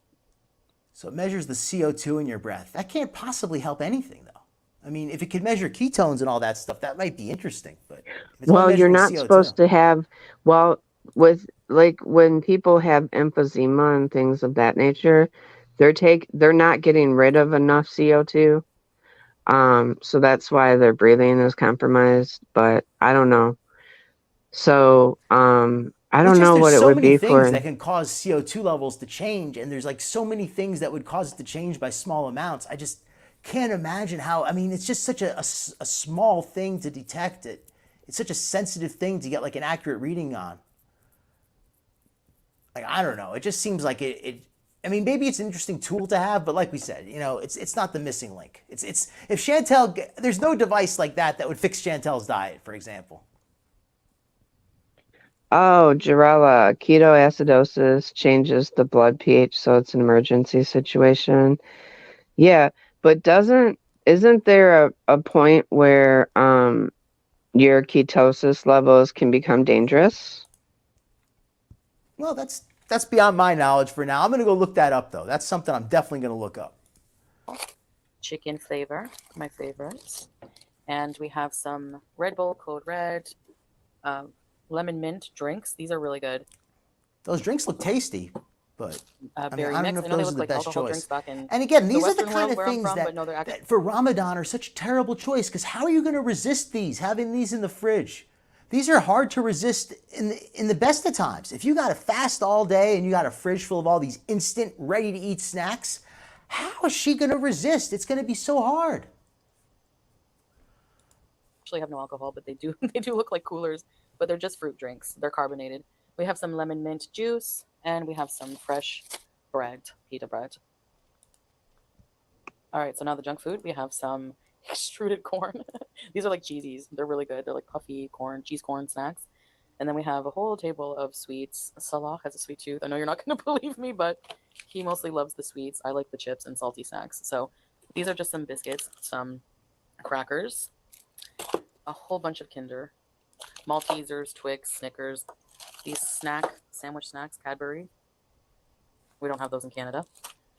So it measures the CO2 in your breath. That can't possibly help anything, though. I mean, if it could measure ketones and all that stuff, that might be interesting. But if it's Well, only you're measuring not CO2, supposed to have, with like when people have emphysema and things of that nature, they're not getting rid of enough CO2. So that's why their breathing is compromised, but I don't know. So, I don't know what there's it so would many be things for. that can cause CO2 levels to change, and there's like so many things that would cause it to change by small amounts. I just can't imagine how. I mean, it's just such a small thing to detect it. It's such a sensitive thing to get like an accurate reading on. Like, I don't know. It just seems like I mean, maybe it's an interesting tool to have, but like we said, it's not the missing link. It's if Chantal, there's no device like that would fix Chantal's diet, for example. Oh, Jarella, ketoacidosis changes the blood pH, so it's an emergency situation. Yeah, but isn't there a point where your ketosis levels can become dangerous? Well, that's beyond my knowledge for now. I'm going to go look that up, though. That's something I'm definitely going to look up. Chicken flavor, my favorites. And we have some Red Bull Code Red, lemon mint drinks. These are really good. Those drinks look tasty. But berry I don't mix. know I if know they those are look the like best alcohol choice. drinks back in And again, the these are the Western kind world of where I'm things from, but no, they're actually that for Ramadan are such a terrible choice, because how are you going to resist these, having these in the fridge? These are hard to resist in the best of times. If you got to fast all day and you got a fridge full of all these instant, ready-to-eat snacks, how is she going to resist? It's going to be so hard. actually have no alcohol, but they do they do look like coolers, but they're just fruit drinks. They're carbonated. We have some lemon mint juice, and we have some fresh bread, pita bread. All right, so now the junk food. We have some extruded corn. These are like cheesies. They're really good. They're like puffy corn, cheese corn snacks. And then we have a whole table of sweets. Salah has a sweet tooth. I know you're not going to believe me, but he mostly loves the sweets. I like the chips and salty snacks. So these are just some biscuits, some crackers, a whole bunch of Kinder, Maltesers, Twix, Snickers, these sandwich snacks, Cadbury. We don't have those in Canada.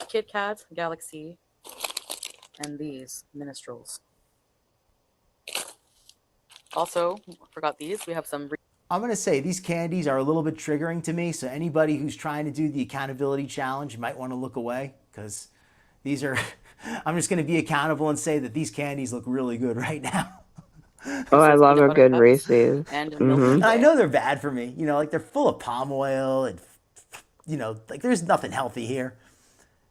Kit Kat, Galaxy, and these Minstrels. Also, forgot these. We have some. I'm going to say these candies are a little bit triggering to me, so anybody who's trying to do the accountability challenge might want to look away, because these are, I'm just going to be accountable and say that these candies look really good right now. Oh, I love a good Cups Reese's. and milk. And I know they're bad for me, like they're full of palm oil and, like there's nothing healthy here.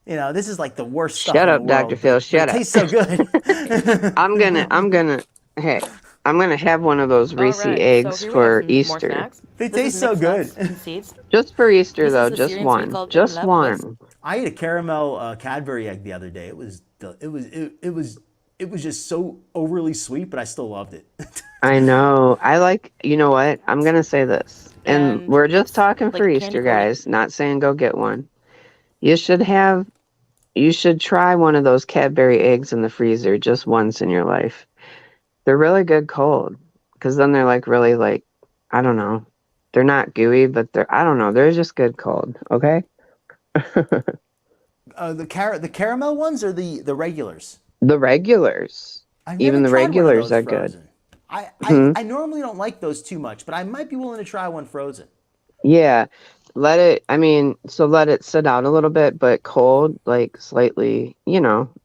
This is like the worst stuff Shut in up, the world. Dr. Phil. Shut it up. tastes so good. Hey, I'm gonna have one of those Reese All right, eggs so here we for have some more Easter. snacks. They This taste is so mixed good. nuts and seeds. Just for Easter, This though, is a just Syrian sweet one. called Just imlep. one. I ate a caramel Cadbury egg the other day. It was just so overly sweet, but I still loved it. I know. You know what? I'm gonna say this. And And we're just it's talking like for candy Easter, coated. guys. Not saying go get one. You should try one of those Cadbury eggs in the freezer just once in your life. They're really good cold, because then they're like really like, I don't know. They're not gooey, but I don't know. They're just good cold. Okay. The caramel ones or the regulars? The regulars. I've never Even the tried one of regulars those are good. frozen. I, Hmm. I normally don't like those too much, but I might be willing to try one frozen. Yeah. Let it sit out a little bit, but cold, like slightly,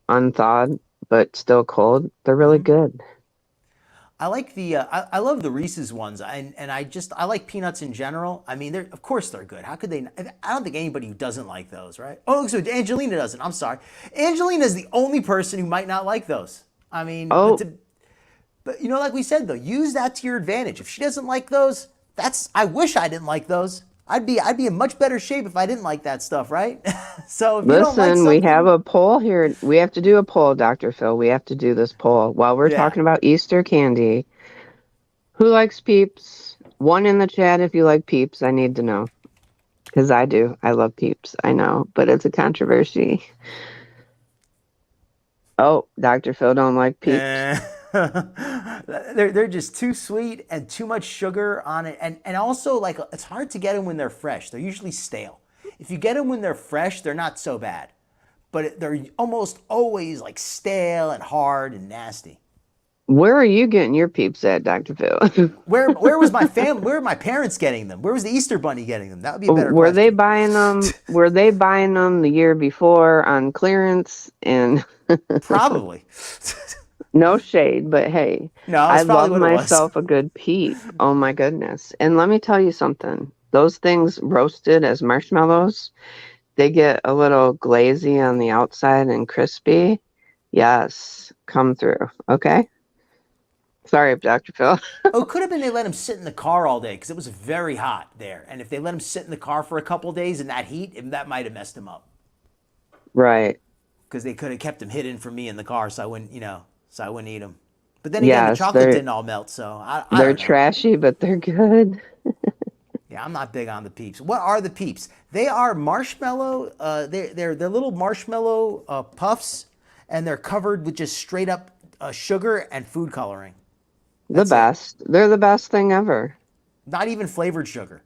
unthawed, but still cold. They're really good. I like I love the Reese's ones, and I like peanuts in general. I mean, of course they're good. How could they? I don't think anybody who doesn't like those, right? Oh, so Angelina doesn't. I'm sorry. Angelina is the only person who might not like those. I mean, Oh. but like we said though, use that to your advantage. If she doesn't like those, I wish I didn't like those. I'd be in much better shape if I didn't like that stuff, right? So if you don't like Listen, we something, have a poll here. We have to do a poll, Dr. Phil. We have to do this poll while we're yeah. talking about Easter candy. Who likes Peeps? One in the chat if you like Peeps. I need to know. Because I do. I love Peeps. I know. But it's a controversy. Oh, Dr. Phil don't like Peeps. They're just too sweet and too much sugar on it, and also like it's hard to get them when they're fresh. They're usually stale. If you get them when they're fresh, they're not so bad, but they're almost always like stale and hard and nasty. Where are you getting your Peeps at, Dr. Phil? Where was my family? Where were my parents getting them? Where was the Easter Bunny getting them? That would be a better Were question. they buying them? Were they buying them the year before on clearance? And Probably. no shade, but hey, No, I that's probably love what it was. myself a good Peep. Oh my goodness. And let me tell you something. Those things roasted as marshmallows, they get a little glazy on the outside and crispy. Yes, come through. Okay. Sorry, Dr. Phil. Oh, it could have been they let him sit in the car all day because it was very hot there. And if they let him sit in the car for a couple days in that heat, that might have messed him up. Right. Because they could have kept him hidden from me in the car, so I wouldn't eat them. But then again, the Yes, chocolate they're didn't all melt, so I they're don't know. trashy, but they're good. Yeah, I'm not big on the Peeps. What are the Peeps? They are marshmallow. They're little marshmallow puffs, and they're covered with just straight up sugar and food coloring. The best. They're the best thing ever. Not even flavored sugar.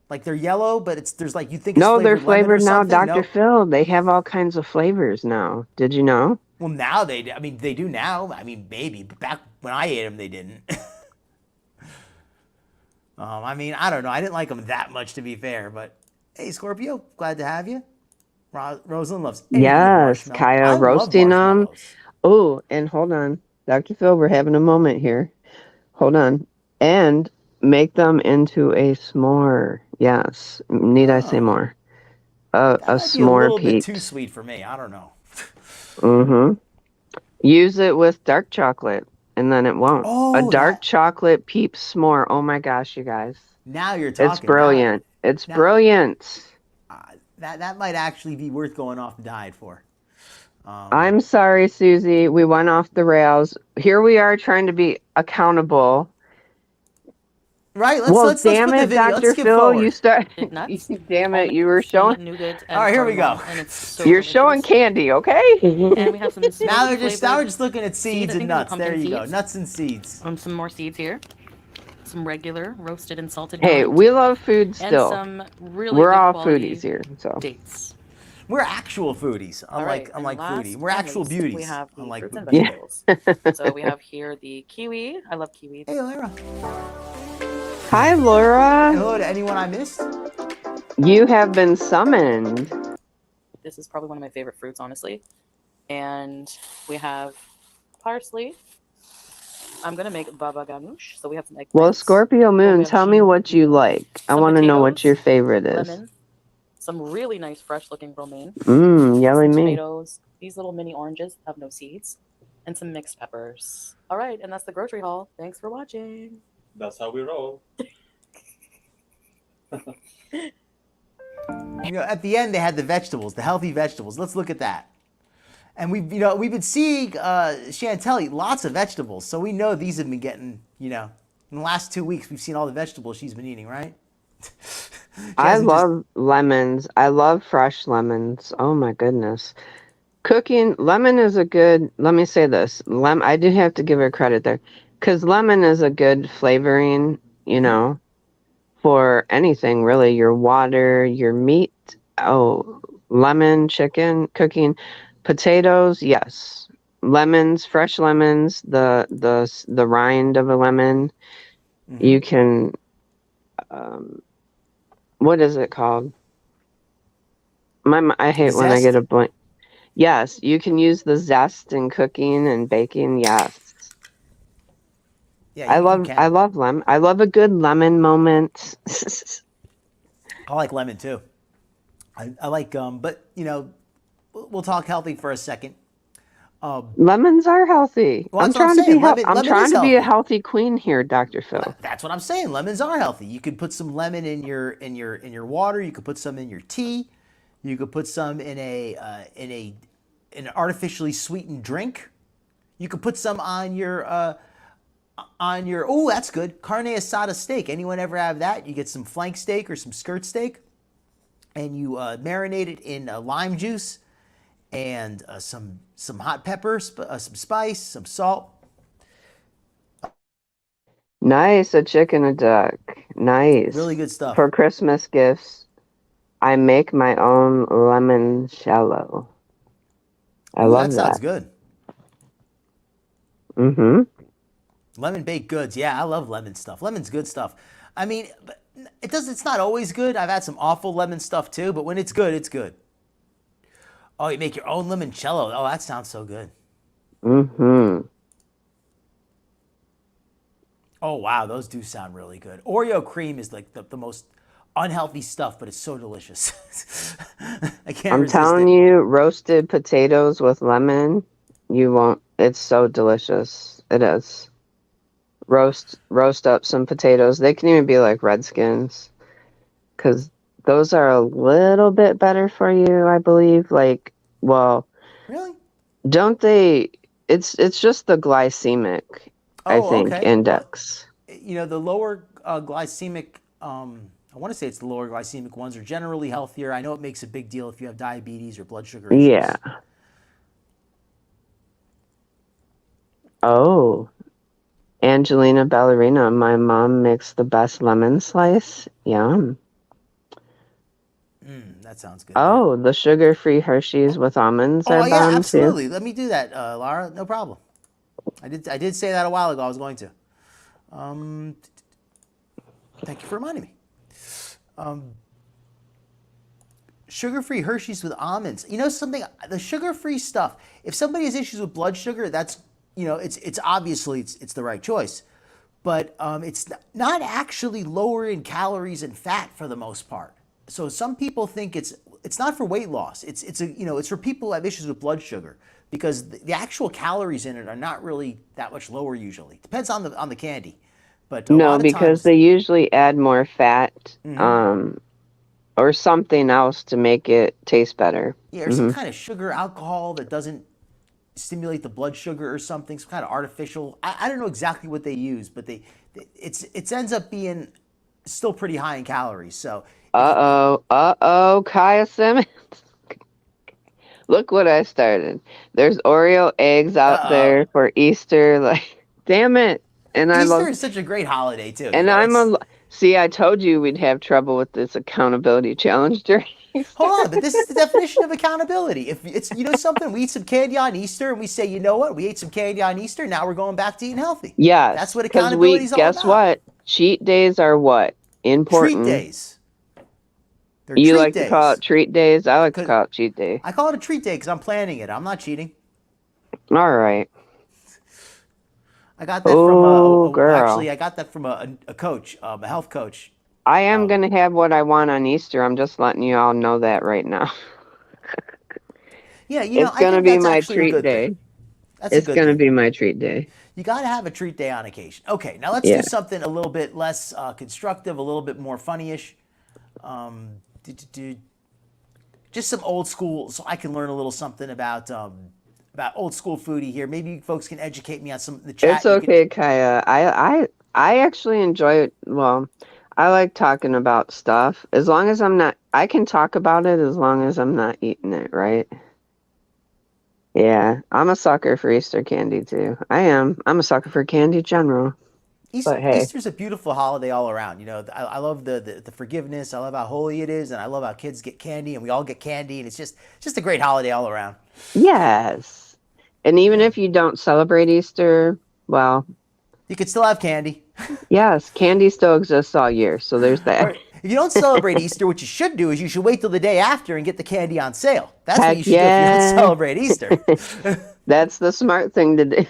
Like they're yellow, but there's like you think No, it's they're flavored lemon or flavored now, something. Dr. Phil. They have all kinds of flavors now. Did you know? Well, now they do now. I mean, maybe. But back when I ate them, they didn't. I mean, I don't know. I didn't like them that much, to be fair. But Hey, Scorpio, glad to have you. Rosalind loves anything with Yes, marshmallow. I Kaya love roasting them. marshmallows. Oh, and hold on. Dr. Phil, we're having a moment here. Hold on. And make them into a s'more. Yes. Need I say Oh, more? A that might be a s'more little bit too peeps. sweet for me. I don't know. Mm-hmm. Use it with dark chocolate, and then it won't. A Oh, dark chocolate peep s'more. Oh my gosh, you guys. now you're It's talking. brilliant. It's Now brilliant. that might actually be worth going off the diet for. I'm sorry, Susie. We went off the rails. Here we are trying to be accountable. Right? Well, Let's damn put the it, video. Let's Dr. skip Phil, you forward. start. Nuts, Damn it, almond, you were showing. nougat, and All right, here we go. cardamom, and it's so You're delicious. showing candy, okay? And we have some Now smoky we're flavored just looking at seeds. seeds I and think those are nuts. There pumpkin you go. seeds. Nuts and seeds. Some more seeds here. Some regular roasted and salted Hey, garlic. we love food And still. some really We're good all quality foodies here, so. dates. We're actual foodies, All right, and unlike last foodie. We're but not actual least, beauties, we have the unlike fruits and beauty. vegetables. So we have here the kiwi. I love kiwi. Hey, Lara. Hi, Laura. Hello to anyone I missed. You have been summoned. This is probably one of my favorite fruits, honestly. And we have parsley. I'm gonna make baba ganoush. So we have some eggplants. Well, Scorpio Moon, have tell me what you chili, like. I some want to know what potatoes, your favorite is. lemon, some really nice fresh-looking romaine, Yellow some me. tomatoes. These little mini oranges have no seeds, and some mixed peppers. All right, and that's the grocery haul. Thanks for watching. That's how we roll. At the end they had the vegetables, the healthy vegetables. Let's look at that. And we've been seeing Chantal eat lots of vegetables, so we know these have been getting, in the last 2 weeks we've seen all the vegetables she's been eating, right? I love lemons. I love fresh lemons. Oh my goodness. Cooking, lemon is a good, let me say this. I do have to give her credit there. Because lemon is a good flavoring, for anything really. Your water, your meat. Oh, lemon, chicken, cooking. Potatoes, yes. Lemons, fresh lemons, the rind of a lemon. You can, what is it called? I hate when I get a blank. Yes, you can use the zest in cooking and baking. Yes. Yeah, I can. love lemon. I love a good lemon moment. I like lemon too. I like but we'll talk healthy for a second. Lemons are healthy. Well, I'm that's what I'm trying to be saying. I'm Lemon trying is to be a healthy. healthy queen here, Dr. Phil. That's what I'm saying. Lemons are healthy. You could put some lemon in your water. You could put some in your tea. You could put some in an artificially sweetened drink. You could put some on your oh, that's good, carne asada steak. Anyone ever have that? You get some flank steak or some skirt steak, and you marinate it in lime juice and some hot pepper, some spice, some salt. Nice, a chicken, a duck. Nice. Really good stuff. For Christmas gifts, I make my own limoncello. I love that. Sounds good. Lemon baked goods. Yeah, I love lemon stuff. Lemon's good stuff. I mean, it's not always good. I've had some awful lemon stuff too, but when it's good, it's good. Oh, you make your own limoncello. Oh, that sounds so good. Oh, wow, those do sound really good. Oreo cream is like the most unhealthy stuff, but it's so delicious. I can't resist it. I'm telling you, roasted potatoes with lemon, you won't. It's so delicious. It is. Roast up some potatoes. They can even be like Redskins, because those are a little bit better for you, I believe. Like, well, really? Don't they? It's just the glycemic, I think, index. Well, the lower glycemic. I want to say it's the lower glycemic ones are generally healthier. I know it makes a big deal if you have diabetes or blood sugar issues. Yeah. Oh. Angelina Ballerina, my mom makes the best lemon slice. Yum. That sounds good. Oh, the sugar-free Hershey's with almonds are bomb absolutely. too. Let me do that, Lara. No problem. I did say that a while ago. I was going to. Thank you for reminding me. Sugar-free Hershey's with almonds. You know something? The sugar-free stuff. If somebody has issues with blood sugar, that's it's obviously it's the right choice, but it's not actually lower in calories and fat for the most part. So some people think it's not for weight loss. It's for people who have issues with blood sugar because the actual calories in it are not really that much lower usually. Depends on the candy, but a No, lot of because times. they usually add more fat, or something else to make it taste better. Yeah, or some kind of sugar alcohol that doesn't stimulate the blood sugar or something, some kind of artificial. I don't know exactly what they use, but it ends up being still pretty high in calories. So Kaya Simmons. Look what I started. There's Oreo eggs out there for Easter. Like, damn it. And I Easter love, is such a great holiday too. and see, I told you we'd have trouble with this accountability challenge during Easter. Hold on, but this is the definition of accountability. If it's something, we eat some candy on Easter and we say, you know what, we ate some candy on Easter, now we're going back to eating healthy. Yes. That's what accountability is all about. Guess what? Cheat days are what? Important. Treat days. They're You treat like days. to call it treat days? I like to call it cheat day. I call it a treat day because I'm planning it. I'm not cheating. All right. I got that from girl. Actually, I got that from a coach, a health coach. I am going to have what I want on Easter. I'm just letting you all know that right now. Yeah, it's going to be my treat day. It's going to be my treat day. You got to have a treat day on occasion. Okay, now let's do something a little bit less constructive, a little bit more funny-ish. Just some old school, so I can learn a little something about old school foodie here. Maybe you folks can educate me on some of the chat. It's okay, Kaya. I actually enjoy it. Well, I like talking about stuff. As long as I'm not, I can talk about it as long as I'm not eating it, right? Yeah, I'm a sucker for Easter candy too. I am. I'm a sucker for candy in general. Easter's a beautiful holiday all around. I love the forgiveness. I love how holy it is, and I love how kids get candy, and we all get candy, and it's just a great holiday all around. Yes, and even if you don't celebrate Easter, well, you could still have candy. Yes, candy still exists all year, so there's that. If you don't celebrate Easter, what you should do is you should wait till the day after and get the candy on sale. That's what you should do if you don't celebrate Easter. That's the smart thing to do.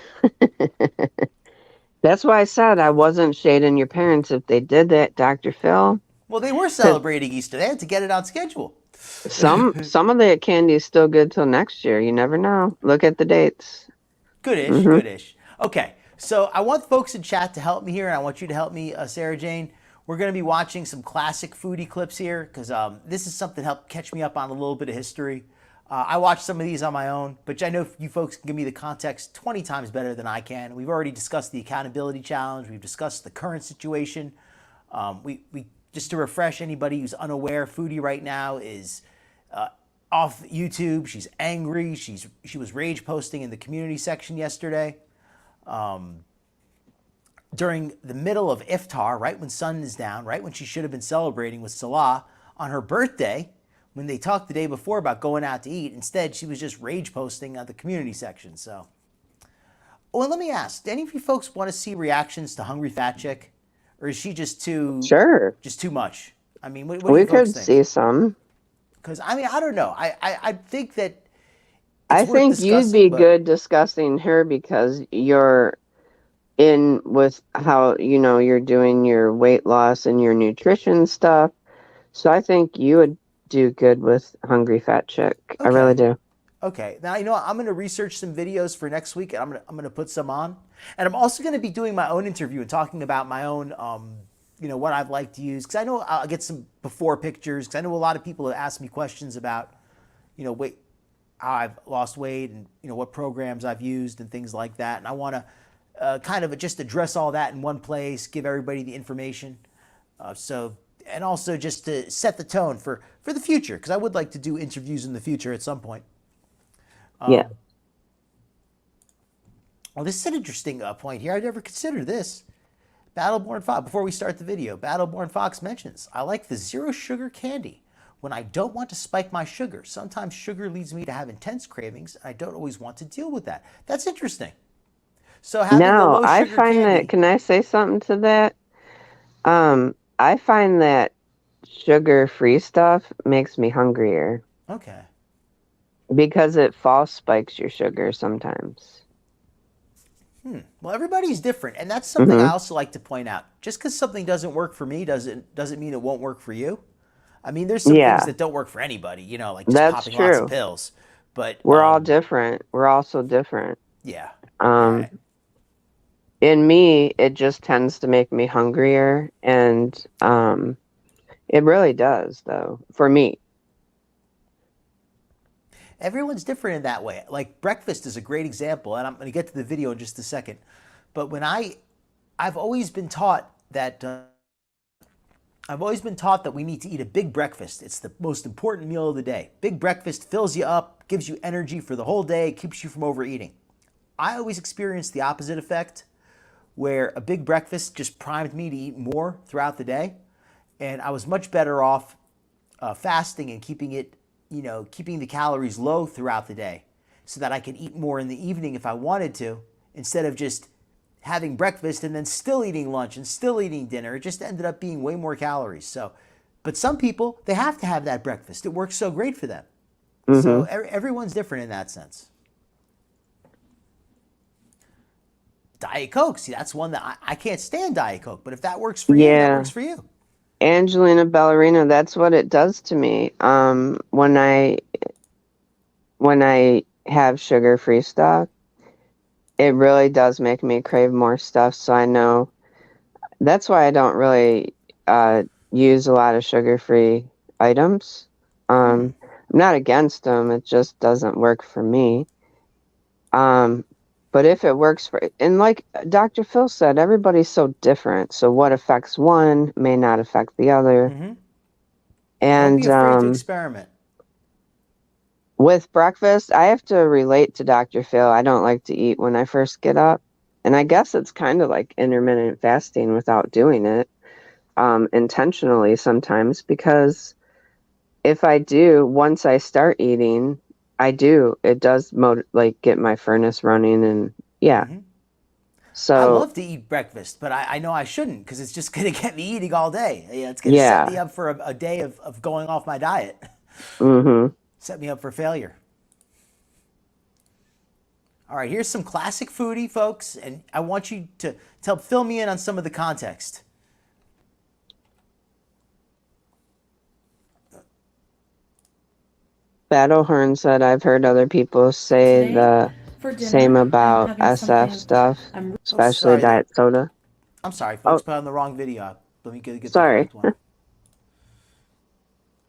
That's why I said I wasn't shading your parents if they did that, Dr. Phil. Well, they were celebrating Easter. They had to get it on schedule. Some of the candy is still good till next year. You never know. Look at the dates. Goodish, goodish. Okay, so I want folks in chat to help me here, and I want you to help me, Sarah Jane. We're going to be watching some classic foodie clips here because this is something to help catch me up on a little bit of history. I watched some of these on my own, but I know you folks can give me the context 20 times better than I can. We've already discussed the accountability challenge. We've discussed the current situation. We just to refresh anybody who's unaware, Foodie right now is off YouTube. She's angry. She was rage posting in the community section yesterday. During the middle of Iftar, right when sun is down, right when she should have been celebrating with Salah on her birthday, when they talked the day before about going out to eat. Instead, she was just rage posting at the community section. So, well, let me ask, do any of you folks want to see reactions to Hungry Fat Chick? Or is she just too much? I mean, what do you folks think? We could see some. Because, I mean, I don't know. I think that I think you'd be good discussing her because you're in with how, you're doing your weight loss and your nutrition stuff. So I think you would do good with Hungry Fat Chick. Okay. I really do. Okay. Now, I'm going to research some videos for next week, and I'm going to put some on. And I'm also going to be doing my own interview and talking about my own, what I've liked to use. Because I know I'll get some before pictures. Because I know a lot of people have asked me questions about, how I've lost weight and, what programs I've used and things like that. And I want to kind of just address all that in one place, give everybody the information. And also just to set the tone for the future, because I would like to do interviews in the future at some point. Yeah. Well, this is an interesting point here. I've never considered this. Battleborn Fox, before we start the video, Battleborn Fox mentions, I like the zero sugar candy when I don't want to spike my sugar. Sometimes sugar leads me to have intense cravings, and I don't always want to deal with that. That's interesting. So now, I find that, can I say something to that? I find that sugar-free stuff makes me hungrier Okay. because it false spikes your sugar sometimes. Well, everybody's different, and that's something I Mm-hmm. also like to point out. Just because something doesn't work for me doesn't mean it won't work for you. I mean, there's some things Yeah, that don't work for anybody, you know, like just that's popping lots of true. pills. But We're all different. We're all so different. yeah, yeah. Um, in me, it just tends to make me hungrier, and it really does, though, for me. Everyone's different in that way. Like breakfast is a great example, and I'm going to get to the video in just a second. But I've always been taught that we need to eat a big breakfast. It's the most important meal of the day. Big breakfast fills you up, gives you energy for the whole day, keeps you from overeating. I always experienced the opposite effect, where a big breakfast just primed me to eat more throughout the day, and I was much better off fasting and keeping the calories low throughout the day, so that I could eat more in the evening if I wanted to, instead of just having breakfast and then still eating lunch and still eating dinner. It just ended up being way more calories. So, but some people, they have to have that breakfast. It works so great for them. So Mm-hmm. everyone's different in that sense. Diet Coke, see, that's one that I can't stand Diet Coke, but if that works for you, that works Yeah, for you. Angelina Ballerina, that's what it does to me. When I have sugar-free stuff, it really does make me crave more stuff. So I know that's why I don't really use a lot of sugar-free items. I'm not against them. It just doesn't work for me. But if it works and like Dr. Phil said, everybody's so different. So what affects one may not affect the other. Don't be And afraid to experiment. with breakfast, I have to relate to Dr. Phil. I don't like to eat when I first get up. And I guess it's kind of like intermittent fasting without doing it intentionally sometimes, because if I do, once I start eating, it does get my furnace running, and yeah. I So love to eat breakfast, but I know I shouldn't, because it's just going to get me eating all day. Yeah, it's going to set yeah. me up for a day of going off my diet. Mm-hmm. Set me up for failure. All right, here's some classic foodie, folks, and I want you to fill me in on some of the context. Battlehorn said, I've heard other people say Today, the for dinner, same I'm about having SF something stuff, I'm Oh, especially sorry. diet soda. I'm sorry, Oh, folks, put on the wrong video. Let me get the sorry. correct one.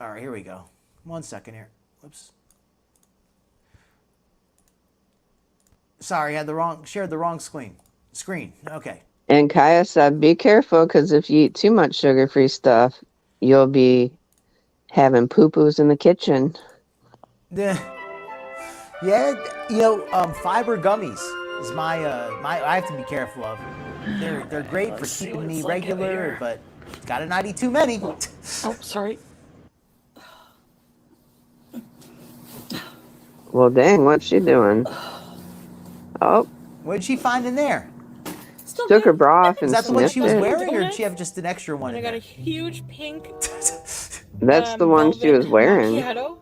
All right, here we go. 1 second here. Whoops. Sorry, shared the wrong screen. Okay. And Kaya said, be careful, because if you eat too much sugar-free stuff, you'll be having poo-poos in the kitchen. Yeah, fiber gummies is my I have to be careful of. They're great for Let's see keeping what me it's like out regular, here. but gotta not eat too many. Oh, sorry. Well, dang, what's she doing? Oh, What did she find in there? Still took her good. bra off Is and that the one she sniffed was it. wearing, or did she Donuts. have just an extra one And I in got there? a huge pink That's the one she velvet was wearing. macchiato.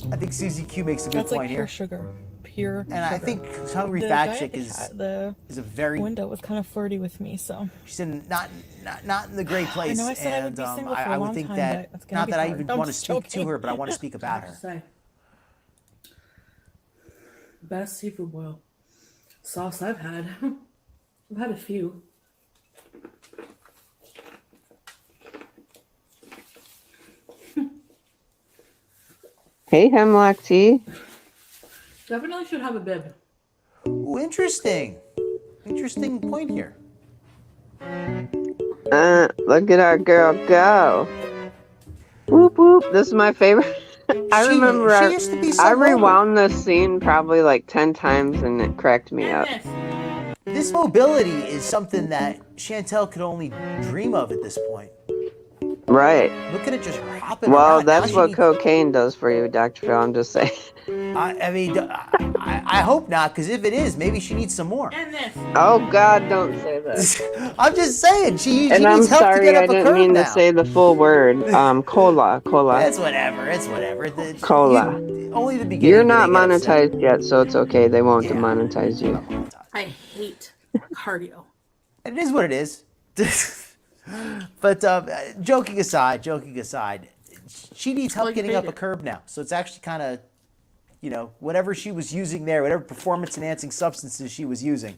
I think Susie Q makes a good That's like point pure here. sugar. Pure And I sugar. think Hungry The Fat guy Chick at the is a very window was kind of flirty with me, so she's in not in the great place. I know I said I would and be single for I a would long think time, that but it's gonna not be that I hard. even I'm want to just speak to joking. her, but I want to speak I about have to her. say, best seafood boil sauce I've had. I've had a few. Hey, Hemlock Tea. Definitely should have a bib. Ooh, interesting point here. Look at our girl go. Whoop, whoop. This is my favorite. I remember she used to be so I mobile. rewound this scene probably like 10 times, and it cracked me up. This mobility is something that Chantal could only dream of at this point. Right. Look at it just hopping Well, around. Now that's she what needs, cocaine does for you, Dr. Phil. I'm just saying. I mean, I hope not, because if it is, maybe she needs some more. And this. Oh God, don't say that. I'm just saying, she And I'm needs help to sorry, get up I a didn't curve mean now. to say the full word. Cola. It's whatever. It's whatever. Cola. Only the beginning. You're do not they get upset. monetized yet, so it's okay. They won't Yeah. demonetize you. I hate cardio. It is what it is. But joking aside, she needs help Well, you getting hate up a it. curve now. So it's actually kind of, whatever she was using there, whatever performance-enhancing substances she was using,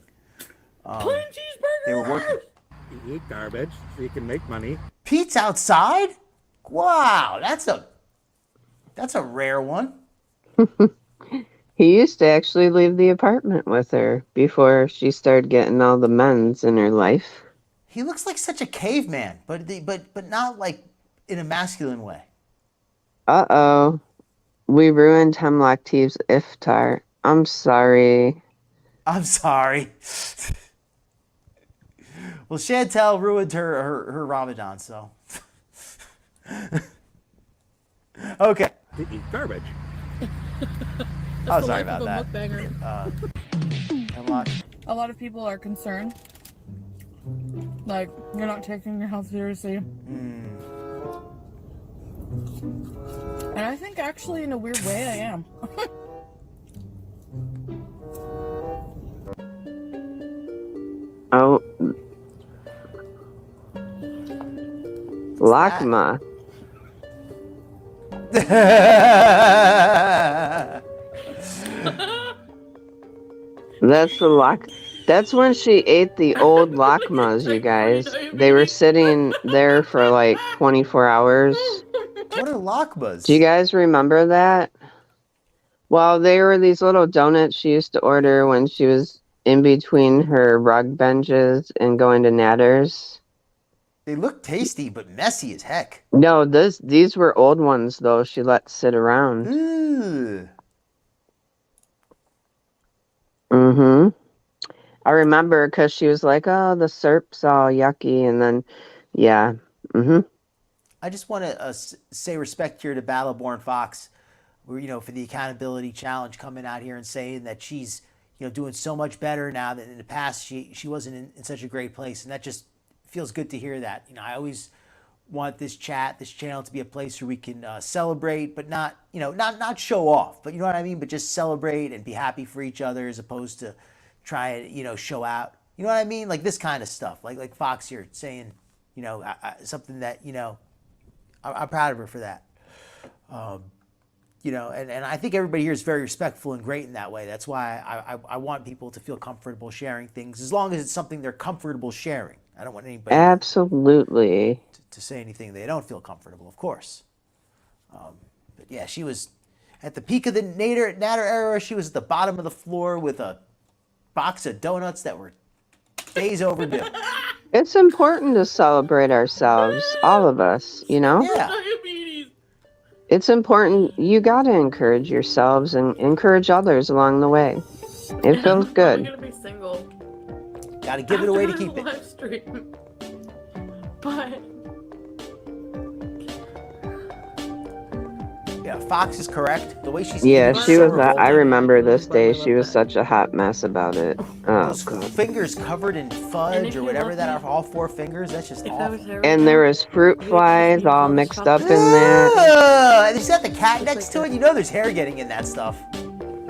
Plain cheeseburger. they were working. You eat garbage so you can make money. Pete's outside? Wow, that's a rare one. He used to actually leave the apartment with her before she started getting all the men's in her life. He looks like such a caveman, but not like in a masculine way. Uh-oh. We ruined Hemlock Tea's Iftar. I'm sorry. I'm sorry. Well, Chantal ruined her Ramadan, so. Okay. To eat garbage. Oh, sorry about that. Hemlock. A lot of people are concerned. Like, you're not taking your health seriously. And I think actually in a weird way I am. Oh. Lakma. That's the lock. That's when she ate the old lakmas, you guys. They were sitting there for like 24 hours. What are lakmas? Do you guys remember that? Well, they were these little donuts she used to order when she was in between her rug benches and going to Natters. They look tasty, but messy as heck. No, these were old ones though. She let sit around. Ooh. Mm-hmm. I remember because she was like, "Oh, the syrup's all yucky," and then, yeah. Mm-hmm. I just want to say respect here to Battleborn Fox, where, for the accountability challenge coming out here and saying that she's, doing so much better now than in the past. She wasn't in such a great place, and that just feels good to hear that. I always want this channel to be a place where we can celebrate, but not, not show off, but you know what I mean? But just celebrate and be happy for each other as opposed to try and, show out. You know what I mean? Like this kind of stuff, like Fox here saying, something that, I'm proud of her for that. And I think everybody here is very respectful and great in that way. That's why I want people to feel comfortable sharing things, as long as it's something they're comfortable sharing. I don't want anybody Absolutely to say anything they don't feel comfortable, of course. But yeah, she was at the peak of the Natter era. She was at the bottom of the floor with a box of donuts that were days overdue. It's important to celebrate ourselves, all of us, Yeah. Diabetes. It's important. You got to encourage yourselves and encourage others along the way. It feels I'm good. gonna be single. Got to give it away to keep it. Live stream. But Yeah, Fox is correct. The way she's Yeah, eating is she so was. I revolting. remember this day. She was such a hot mess about it. Oh Those God. fingers covered in And fudge if or you whatever look that at- are, all four fingers. That's just if I was awful. there, And there was fruit flies all mixed up in that. And she's got the cat next to it. There's hair getting in that stuff.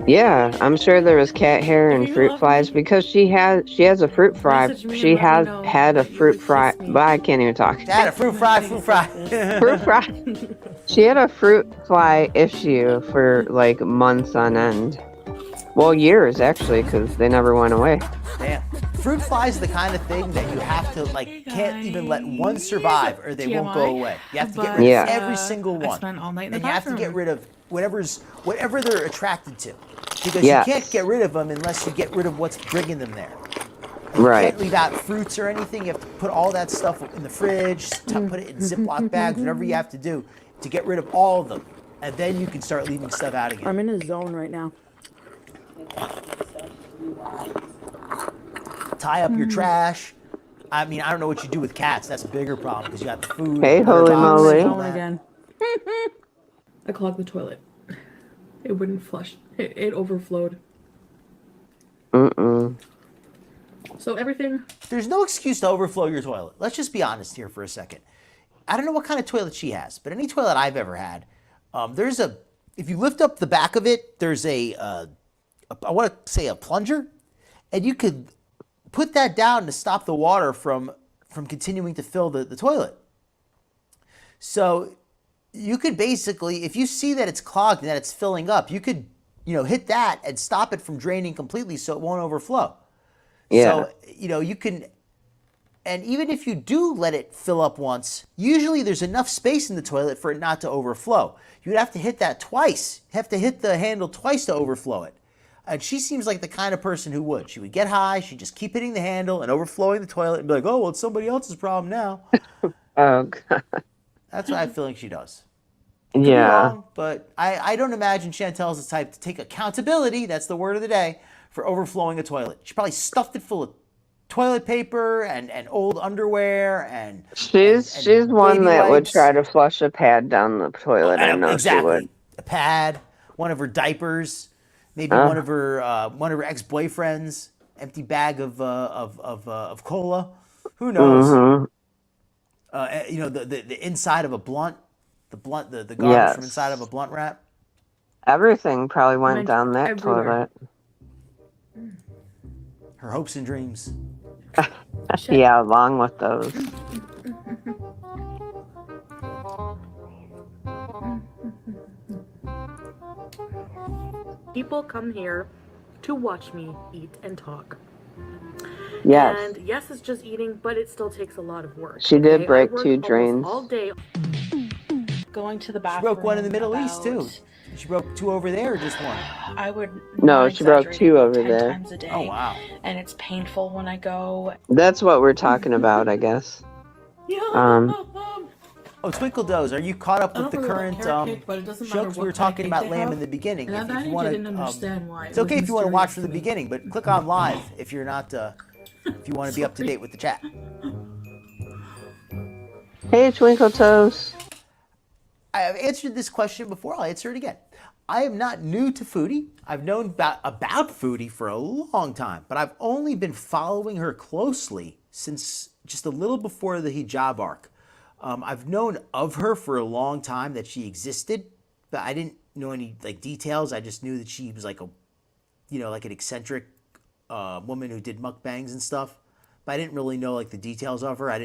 Yeah, I'm sure there was cat hair and you fruit love flies me, because she has a fruit fry. message me and She let me has know had a that you fruit would fry. kiss me. But I can't even talk. Dad, a fruit fry. Fruit fry. She had a fruit fly issue for like months on end. Well, years actually, because they never went away. Damn. Fruit flies are the kind of thing that you have to, can't even let one survive or they won't go TMI, away. You have to get but, rid Yeah. of every single I one. spent all night in the And you have to get bathroom. rid of whatever they're attracted to. Because Yes. you can't get rid of them unless you get rid of what's bringing them there. You Right. can't leave out fruits or anything. You have to put all that stuff in the fridge, put it in Ziploc bags, whatever you have to do to get rid of all of them. And then you can start leaving stuff out again. I'm in a zone right now. Tie up your trash. I mean, I don't know what you do with cats. That's a bigger problem because you got the food. Hey, litter holy box, moly. all Zone that. again. I clogged the toilet. It wouldn't flush. It overflowed. Mm-mm. So everything. There's no excuse to overflow your toilet. Let's just be honest here for a second. I don't know what kind of toilet she has, but any toilet I've ever had, if you lift up the back of it, there's I want to say a plunger, and you could put that down to stop the water from continuing to fill the toilet. So you could basically, if you see that it's clogged and that it's filling up, you could, hit that and stop it from draining completely so it won't overflow. Yeah. So, you can, and even if you do let it fill up once, usually there's enough space in the toilet for it not to overflow. You'd have to hit that twice. You have to hit the handle twice to overflow it. And she seems like the kind of person who would. She would get high, she'd just keep hitting the handle and overflowing the toilet and be like, oh, well, it's somebody else's problem now. Oh, God. That's what I feel like she does. Could be Yeah. wrong, but I don't imagine Chantel's the type to take accountability, that's the word of the day, for overflowing a toilet. She probably stuffed it full of toilet paper and old underwear and She's one baby that would wipes. try to flush a pad down the toilet. I know exactly. she would. A pad, one of her diapers, maybe one of her ex-boyfriends, empty bag of cola. Who knows? Mm-hmm. The inside of a blunt, the garbage Yes. from inside of a blunt wrap. Everything probably went Went down that everywhere. toilet. Her hopes and dreams. Yeah, along with those. People come here to watch me eat and talk. Yes. And yes, it's just eating, but it still takes a lot of work. She did okay? break I work 2 almost drains. all day. Going to the She bathroom. broke one in the Middle East too. about- She broke 2 over there or just one? I would. No, not she broke exaggerate, 2 about over 10 there. times a day. Oh wow. And it's painful when I go. That's what we're talking about, I guess. Yeah. Oh, Twinkle Does, are you caught up I with don't the really current like carrot cake, but it doesn't matter jokes? We what were kind of talking cake about they lamb have. in the beginning. And If I you want didn't to, understand why. it's okay if you want to watch from the mysterious beginning, but click on live if you're not, if you want to be up to date with the chat. Hey, Twinkle Toes. I have answered this question before. I'll answer it again. I am not new to Foodie. I've known about Foodie for a long time, but I've only been following her closely since just a little before the hijab arc. I've known of her for a long time, that she existed, but I didn't know any details. I just knew that she was like an eccentric woman who did mukbangs and stuff. But I didn't really know the details of her. I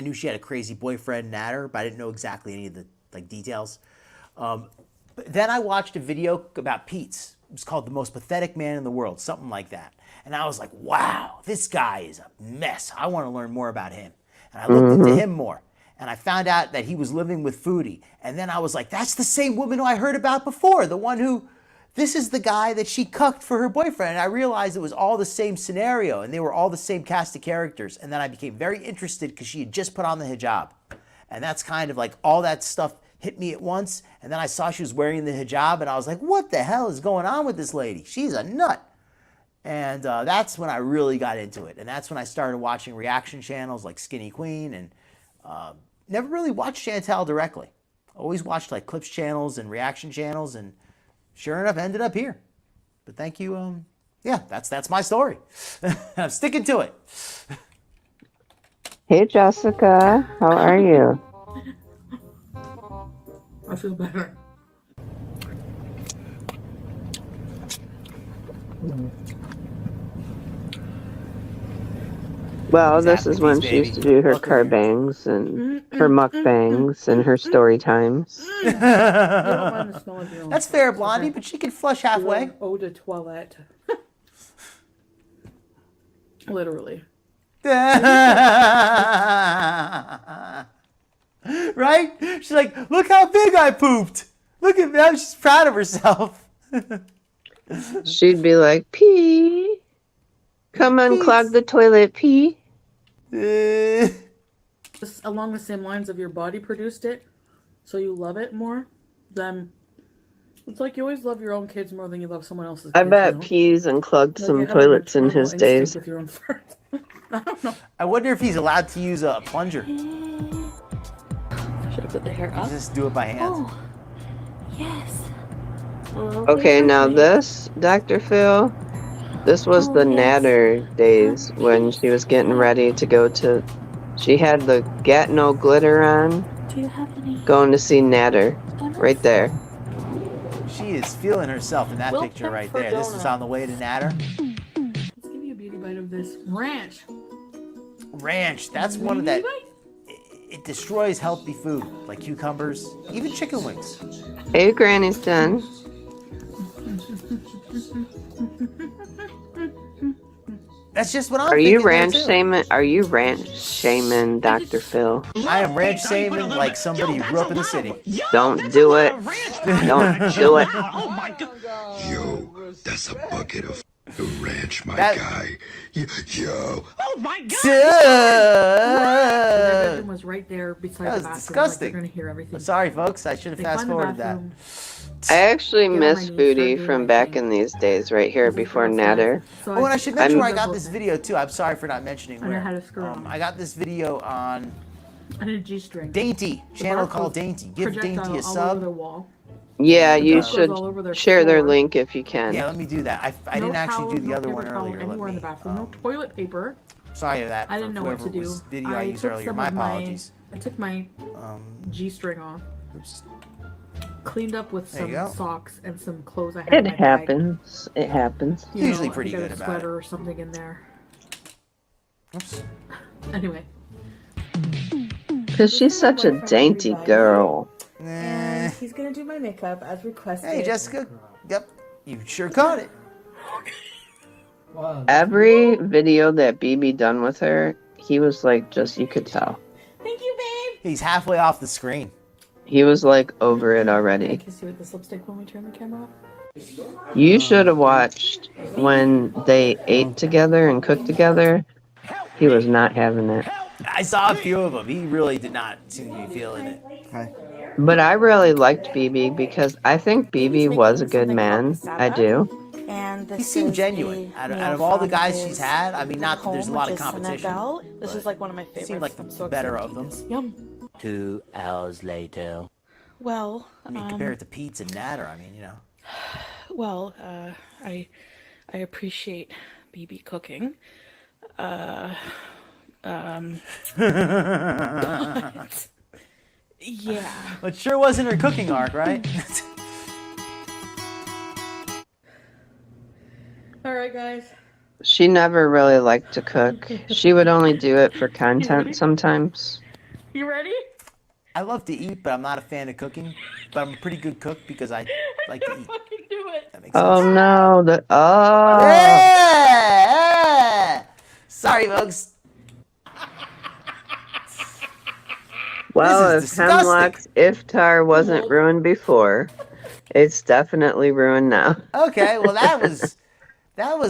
knew she had a crazy boyfriend, Nader, but I didn't know exactly any of the details. But then I watched a video about Pete's. It was called The Most Pathetic Man in the World, something like that. And I was like, wow, this guy is a mess. I want to learn more about him. And I looked into him more. And I found out that he was living with Foodie. And then I was like, that's the same woman who I heard about before. The one who, this is the guy that she cucked for her boyfriend. And I realized it was all the same scenario. And they were all the same cast of characters. And then I became very interested because she had just put on the hijab. And that's kind of all that stuff hit me at once. And then I saw she was wearing the hijab. And I was like, what the hell is going on with this lady? She's a nut. And that's when I really got into it. And that's when I started watching reaction channels like Skinny Queen, and never really watched Chantal directly. Always watched clips channels and reaction channels, and sure enough, ended up here. But thank you. Yeah, that's my story. I'm sticking to it. Hey, Jessica. How are you? I feel better. Well, this is when Zappy, she used to baby. do her Welcome here. carbangs and her mukbangs and her story times. You don't mind the smell of your own That's fart, fair, it's Blondie, okay. but she can flush halfway. Eau de toilette. Literally. Right? She's like, look how big I pooped. Look at that. She's proud of herself. She'd be like, pee. Come unclog the toilet, pee. Just along the same lines of your body produced it, so you love it more, then it's like you always love your own kids more than you love someone else's I kids, bet you know? peas unclogged Like some you have a toilets in maternal his instinct days. with your own farts. I don't know. I wonder if he's allowed to use a plunger. Should I put the hair up? Just do it by hand. Oh, yes. Okay, now this, Dr. Phil, This was Oh, the yes. Natter days when she was getting ready to go to. She had the Gat No Glitter on, Do you have any going to see Natter. Right there. She is feeling herself in that Well, picture right thanks for there. This is donut. on the way to Natter. Let's give you a beauty bite of this ranch. Ranch, that's one of that. Beauty It destroys healthy food, like cucumbers, even chicken wings. Hey, Granny's done. That's just what I'm Are thinking. you there, ranch too. shaming? Are you ranch shaming, Dr. Phil? I am ranch shaming like somebody who grew up in the city. Don't do it. Don't do it. Oh my god. Yo, that's a bucket of ranch, my That- guy. Yo. Oh my god! Their bedroom was right there beside That the was bathroom. disgusting. Like, you're gonna hear everything. I'm sorry, folks. I should have They fast find the forwarded that. bathroom. I actually Get on miss my knees, Foodie start from doing back my in these days, right here This is before outside. Natter. So Oh, and I should mention where I got I'm- this video too. I'm sorry for not mentioning And I where. had a skirt on. I got this video on And a G-string. Dainty, channel barcode's called Dainty. Give projectile Dainty a all over their sub. wall. Yeah, The you poop goes should all over their share their floor. link if you can. Yeah, let me do that. I No didn't actually towels, do the no other paper one towel earlier. anywhere in the bathroom. No toilet paper. Sorry for that. I didn't know what to whoever do. was video I used took earlier. some My of apologies. I took my G-string off, Oops. cleaned up with There you some go. socks and some clothes I had in It my happens. It happens. bag. You Usually know, I pretty think I good had a about it. sweater or something in there. Oops. Anyway, Because she's such a dainty girl. Eh. he's gonna do my makeup as requested. Hey, Jessica. Yep. You sure caught it. Every video that BB done with her, he was like, just, you could tell. Thank you, babe. He's halfway off the screen. He was like over it I already. kiss you with this lipstick when we turn the camera off. You should have watched when they ate together and cooked together. He was not having it. I saw a few of them. He really did not seem to be feeling it. Okay. But I really liked BB because I think BB was a good man. I do. And He seemed genuine. Out of all the guys she's had, I mean, not that there's a lot of competition. This is like one of my favorites. Seemed like I'm the so better excited of to them. eat this. Yum. 2 hours later. Well, I mean, compare it to Pete's and Natter. I mean, you know. well, I appreciate BB cooking. Yeah. But sure wasn't her cooking arc, right? All right, guys. She never really liked to cook. She would only do it for content sometimes. You ready? I love to eat, but I'm not a fan of cooking. But I'm a pretty good cook because I like to eat. Fucking do it. That makes sense. Oh no, oh. Yeah! Sorry, folks. Well, This if is disgusting. Hemlock's Iftar wasn't ruined before, it's definitely ruined now. Okay, well that was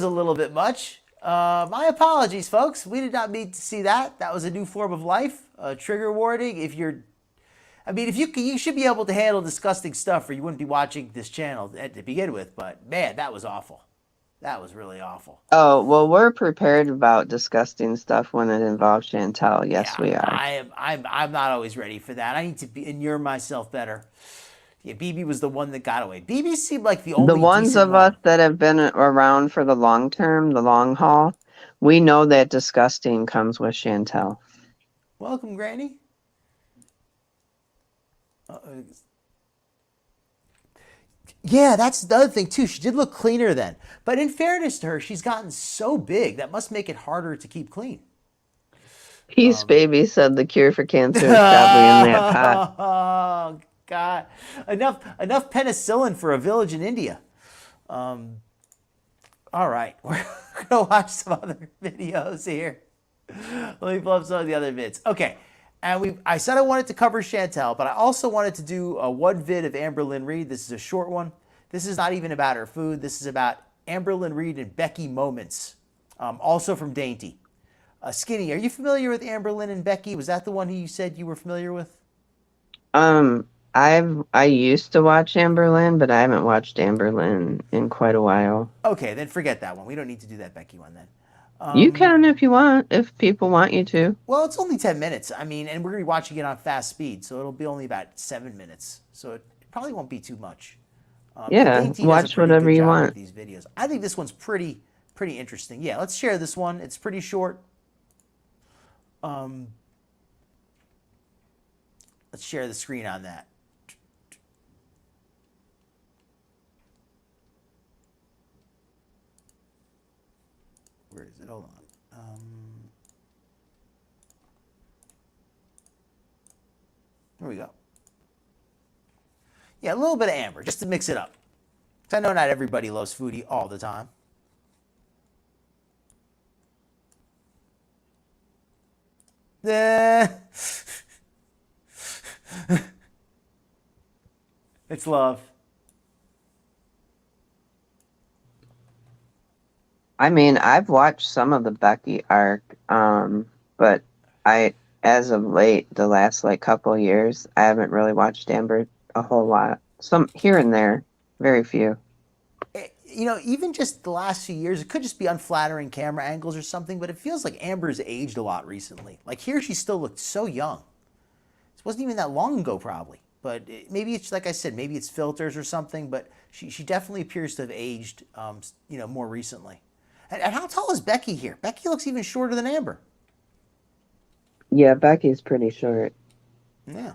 a little bit much. My apologies, folks. We did not mean to see that. That was a new form of life. Trigger warning. If you should be able to handle disgusting stuff, or you wouldn't be watching this channel to begin with. But man, that was awful. That was really awful. Oh, well, we're prepared about disgusting stuff when it involves Chantal. Yes, we are. I'm not always ready for that. I need to inure myself better. Yeah, BB was the one that got away. BB seemed like the only The ones decent of one. us that have been around for the long term, the long haul, we know that disgusting comes with Chantal. Welcome, Granny. Yeah, that's the other thing too. She did look cleaner then. But in fairness to her, she's gotten so big that must make it harder to keep clean. Peace Baby said the cure for cancer is probably in that pot. Oh God! Enough penicillin for a village in India. All right, we're gonna watch some other videos here. Let me pull up some of the other vids. Okay, and I said I wanted to cover Chantal, but I also wanted to do a one vid of Amberlynn Reed. This is a short one. This is not even about her food. This is about Amberlynn Reed and Becky moments, also from Dainty. Skinny, are you familiar with Amberlynn and Becky? Was that the one you said you were familiar with? I used to watch Amberlynn, but I haven't watched Amberlynn in quite a while. Okay, then forget that one. We don't need to do that Becky one then. You can if you want, if people want you to. Well, it's only 10 minutes. I mean, and we're going to be watching it on fast speed, so it'll be only about 7 minutes. So it probably won't be too much. Yeah, Dainty does a watch pretty whatever good you job with want. these videos. I think this one's pretty pretty interesting. Yeah, let's share this one. It's pretty short. Let's share the screen on that. Where is it? Hold on. Here we go. Yeah, a little bit of amber, just to mix it up. 'Cause I know not everybody loves Foodie all the time. It's love. I mean, I've watched some of the Becky arc, but as of late, the last like couple of years, I haven't really watched Amber a whole lot. Some here and there, very few. You know, even just the last few years, it could just be unflattering camera angles or something, but it feels like Amber's aged a lot recently. Like here, she still looked so young. It wasn't even that long ago, probably. But maybe it's, like I said, maybe it's filters or something, but she definitely appears to have aged, more recently. And how tall is Becky here? Becky looks even shorter than Amber. Yeah, Becky's pretty short. Yeah.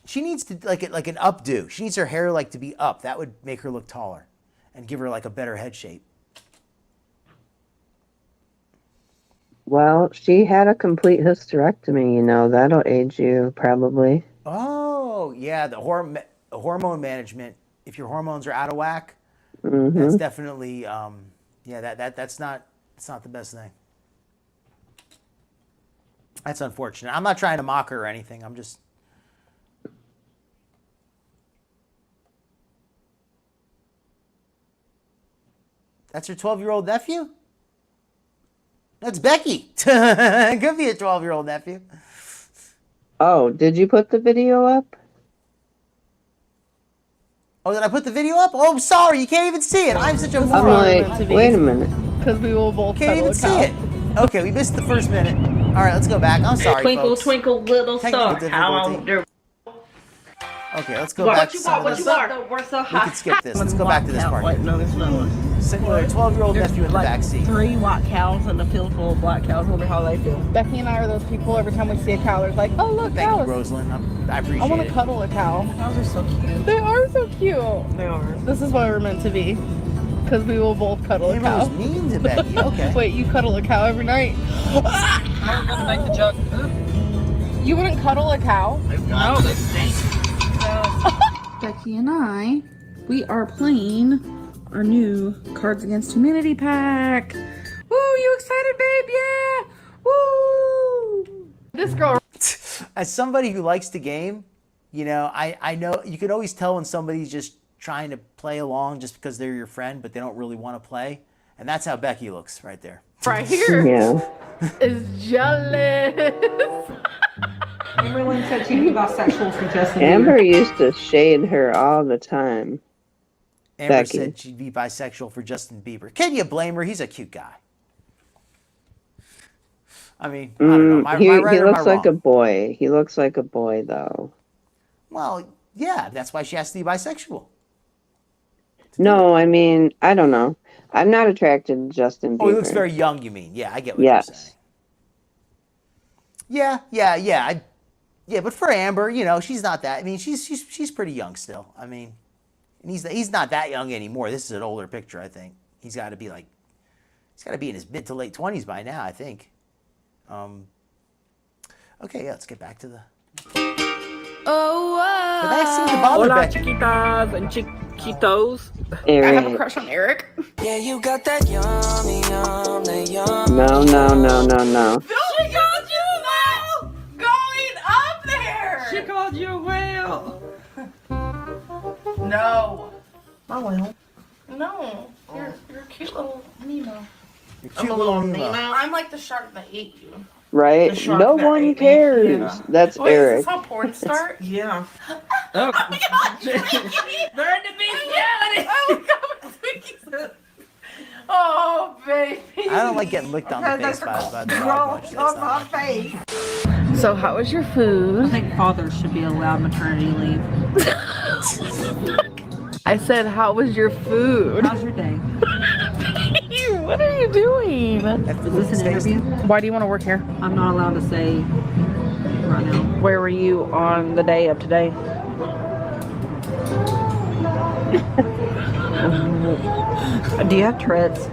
She needs to like an updo. She needs her hair like to be up. That would make her look taller and give her like a better head shape. Well, she had a complete hysterectomy, that'll age you probably. Oh, yeah, the hormone management. If your hormones are out of whack, Mm-hmm. that's definitely that's not the best thing. That's unfortunate. I'm not trying to mock her or anything. I'm just That's her 12-year-old nephew? That's Becky. It could be a 12-year-old nephew. Oh, did you put the video up? Oh, did I put the video up? Oh, I'm sorry. You can't even see it. I'm such a I'm moron. like, wait a minute. Because we will both Can't even see it. Okay, we missed the first minute. All right, let's go back. I'm sorry, Twinkle, folks. twinkle, little Technical star. How difficulty. Okay, let's go What back you to some want? of What this. you are? We're so We hot. can skip this. Let's go back to this part. Like, no, there's no one. Sitting with her 12-year-old nephew in the back seat. 3 white cows and a field full of black cows. I wonder how they feel. Becky and I are those people every time we see a cow, there's like, oh, look, Thank you, cows. Rosalind. I appreciate I want it. to cuddle a cow. Cows are so cute. They are so cute. They are. This is why we're meant to be. Because we will both cuddle a Amber cow. was mean to Becky. Okay. Wait, you cuddle a cow every night? I'm gonna make the joke. You wouldn't cuddle a cow? No, they stink. Becky and I, we are playing our new Cards Against Humanity pack. Woo, you excited, babe? Yeah! Woo! This girl. As somebody who likes the game, I know you can always tell when somebody's just trying to play along just because they're your friend, but they don't really want to play. And that's how Becky looks right there. Right here Yeah. is jealous. Everyone said she'd be bisexual for Justin Amber used to shade her all the time. Amber Becky. said she'd be bisexual for Justin Bieber. Can you blame her? He's a cute guy. I mean, I don't know. Am I He right or am I looks like a wrong? boy. He looks like a boy, though. Well, yeah, that's why she has to be bisexual. No, I mean, I don't know. I'm not attracted to Justin Bieber. Oh, he looks very young, you mean? Yeah, I get what you're saying. Yes. Yeah, but for Amber, she's not that. I mean, she's pretty young still. I mean, and he's not that young anymore. This is an older picture, I think. He's got to be in his mid to late 20s by now, I think. Okay, let's get back to the. But that seemed to bother Hola, Becky. chiquitas and chiquitos. Eric. I have a crush on Eric. Yeah, you got that yummy, yum, that yum. No. She called you that going up there. She called you a whale. No. I will. No. You're a cute little Nemo. You're cute little Nemo. I'm like the shark that ate you. Right? The shark No that ate one me. cares. Yeah. That's Wait, is Eric. this how porn start? Yeah. Oh. They're into bestiality. Oh, God, Twinkies. Oh, baby. I don't like getting licked on the face by the dog much. That's not my- So, how was your food? I think fathers should be allowed maternity leave. I said, how was your food? How's your day? What are you doing? Is this an interview? Why do you want to work here? I'm not allowed to say right now. Where were you on the day of today? Do you have Tourette's?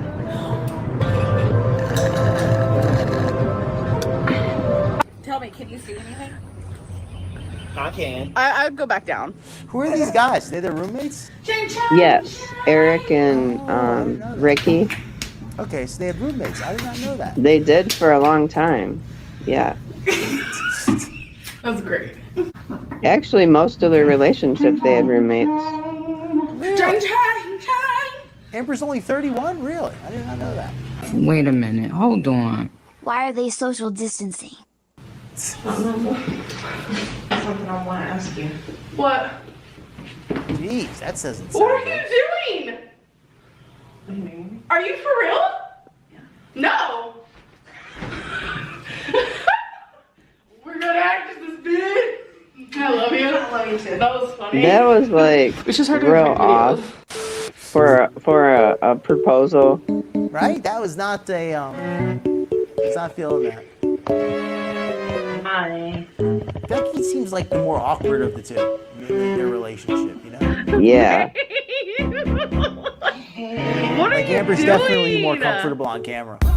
Tell me, can you see anything? I can. I'd go back down. Who are these guys? They their roommates? Yes, Eric and Ricky. Okay, so they have roommates. I did not know that. They did for a long time. Yeah. That's great. Actually, most of their relationship, they had roommates. Amber's only 31? Really? I did not know that. Wait a minute. Hold on. Why are they social distancing? Something I want to ask you. What? Jeez, that doesn't sound What are good. you doing? Are you for real? No. We're gonna act as this big. I love you. I love you too. That was funny. That was like We should start doing real prank videos. off for a proposal. Right? That was not a, it's not feeling that. Hi. Becky seems like the more awkward of the two in their relationship, you know? Yeah. What are Like you Amber's doing? definitely more comfortable on camera. Becky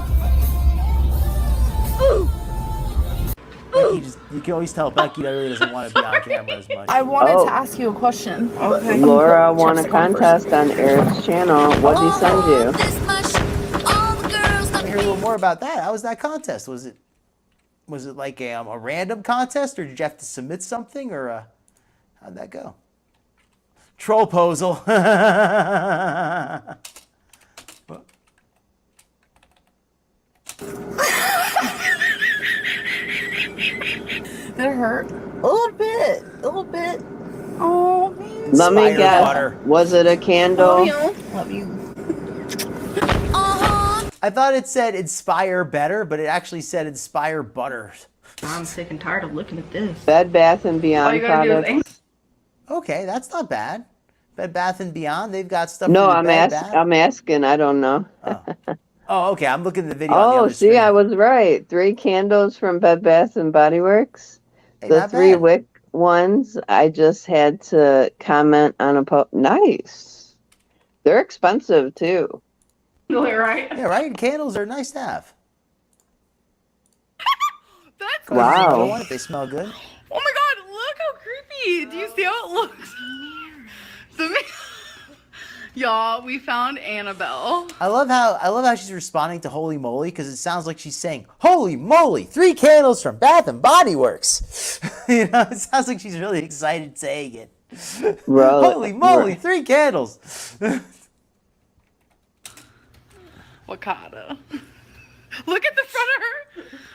you can always tell Becky that really doesn't want to be on camera as much. I wanted Oh. to ask you a question. Okay. Laura won a contest on Eric's channel. What'd he send you? I hear a little more about that. How was that contest? Was it like a random contest, or did you have to submit something, or how'd that go? Troll posal. Did it hurt? A little bit. A little bit. Oh, Let me Inspired guess. butter. Was it a candle? Love you. I thought it said inspire better, but it actually said inspire butter. I'm sick and tired of looking at this. Bed Bath and All Beyond you gotta do is products. Okay, that's not bad. Bed Bath and Beyond, they've got stuff. No, for your I'm bed, bath. I'm asking. I don't know. Oh, okay. I'm looking at the video. on the Oh, other see, screen. I was right. 3 candles from Bed Bath and Body Works. Hey, The not 3 bad. wick ones, I just had to comment on a post. Nice. They're expensive too. Right? Yeah, right. Candles are nice to have. That's Wow. One if they smell good. Oh my god, look how creepy. Do you see how it looks? Y'all, we found Annabelle. I love how she's responding to Holy Moly, because it sounds like she's saying, "Holy moly, 3 candles from Bath and Body Works." You know, it sounds like she's really excited saying it. Holy moly, 3 candles. Wakata. Look at the front of her.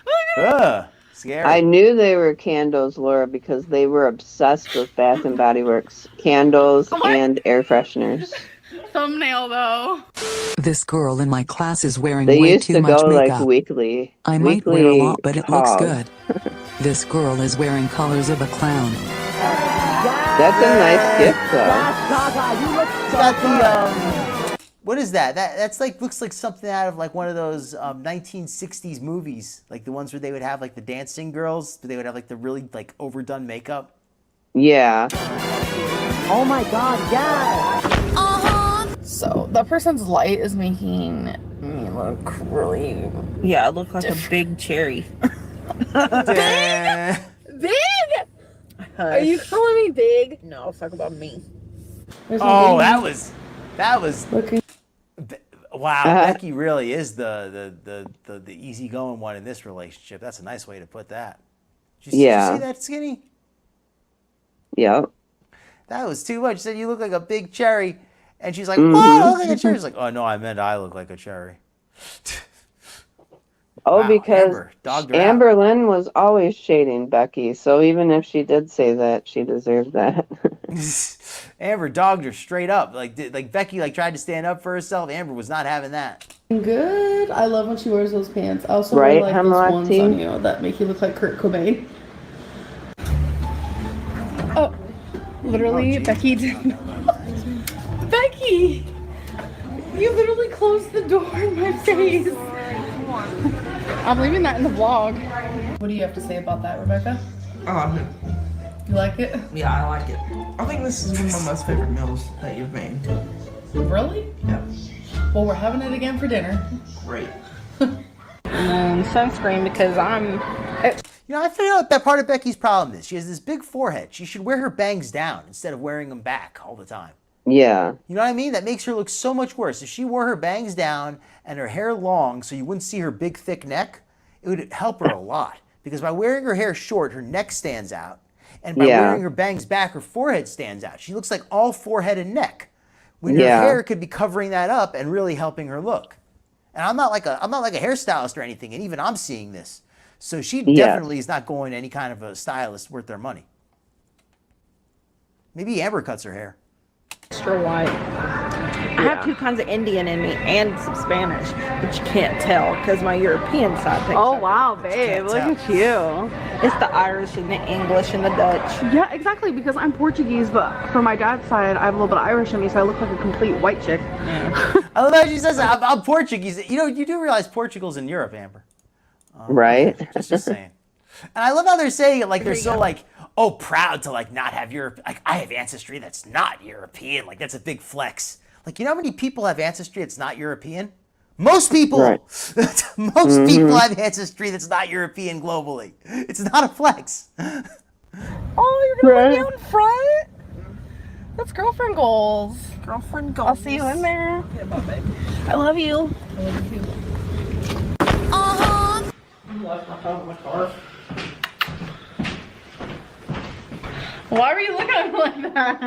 Look at her. Scary. I knew they were candles, Laura, because they were obsessed with Bath and Body Works candles and air fresheners. Thumbnail though. This girl in my class is wearing They way used too to much go makeup. like weekly. I might weekly wear a lot, but it looks hauls. good. This girl is wearing colors of a clown. That's a nice gift, though. It's got the what is that? That's like looks like something out of like one of those 1960s movies, like the ones where they would have like the dancing girls, but they would have like the really like overdone makeup. Yeah. Oh my god, yes! So that person's light is making me look really Yeah, I look like a big cherry. Big? Are you calling me big? No, talk about me. Oh, that was Looking. wow. Becky really is the easygoing one in this relationship. That's a nice way to put that. Did you see that, Skinny? Yep. That was too much. She said you look like a big cherry, and she's like, "What? I look like a cherry." She's like, "Oh no, I meant I look like a cherry." Oh, Wow, because Amber dogged her out. Amber Lynn was always shading Becky, so even if she did say that, she deserved that. Amber dogged her straight up. Like Becky tried to stand up for herself. Amber was not having that. Good. I love when she wears those pants. I also Right, wear like Hemlock those ones tea? on you that make you look like Kurt Cobain. Oh, literally, Becky did not. Becky! You literally closed the door in my face. I'm leaving that in the vlog. What do you have to say about that, Rebecca? You like it? Yeah, I like it. I think this is one of my most favorite meals that you've made. Really? Yeah. Well, we're having it again for dinner. Great. Sunscreen because I'm... You know, I figured out that part of Becky's problem is. She has this big forehead. She should wear her bangs down instead of wearing them back all the time. Yeah. You know what I mean? That makes her look so much worse. If she wore her bangs down and her hair long so you wouldn't see her big, thick neck, it would help her a lot. Because by wearing her hair short, her neck stands out. And by wearing her bangs back, her forehead stands out. She looks like all forehead and neck. When her hair could be covering that up and really helping her look. And I'm not like a hairstylist or anything, and even I'm seeing this. So she definitely is not going to any kind of a stylist worth their money. Maybe Amber cuts her hair. Extra white. I have two kinds of Indian in me and some Spanish, but you can't tell because my European side takes Oh, over. wow, babe. Look at you. It's the Irish and the English and the Dutch. Yeah, exactly, because I'm Portuguese, but for my dad's side, I have a little bit of Irish in me, so I look like a complete white chick. Yeah. I love how she says I'm Portuguese. You know, you do realize Portugal's in Europe, Amber. Right? Just saying. And I love how they're saying it like they're so like, oh, proud to like not have Europe. Like, I have ancestry that's not European. Like, that's a big flex. Like, you know how many people have ancestry that's not European? Most people. Right. Most people have ancestry that's not European globally. It's not a flex. Oh, you're going down front? That's girlfriend goals. Girlfriend goals. I'll see you in there. Yeah, bye, babe. I love you. I love you too. You left my phone in my car. Why were you looking at me like that?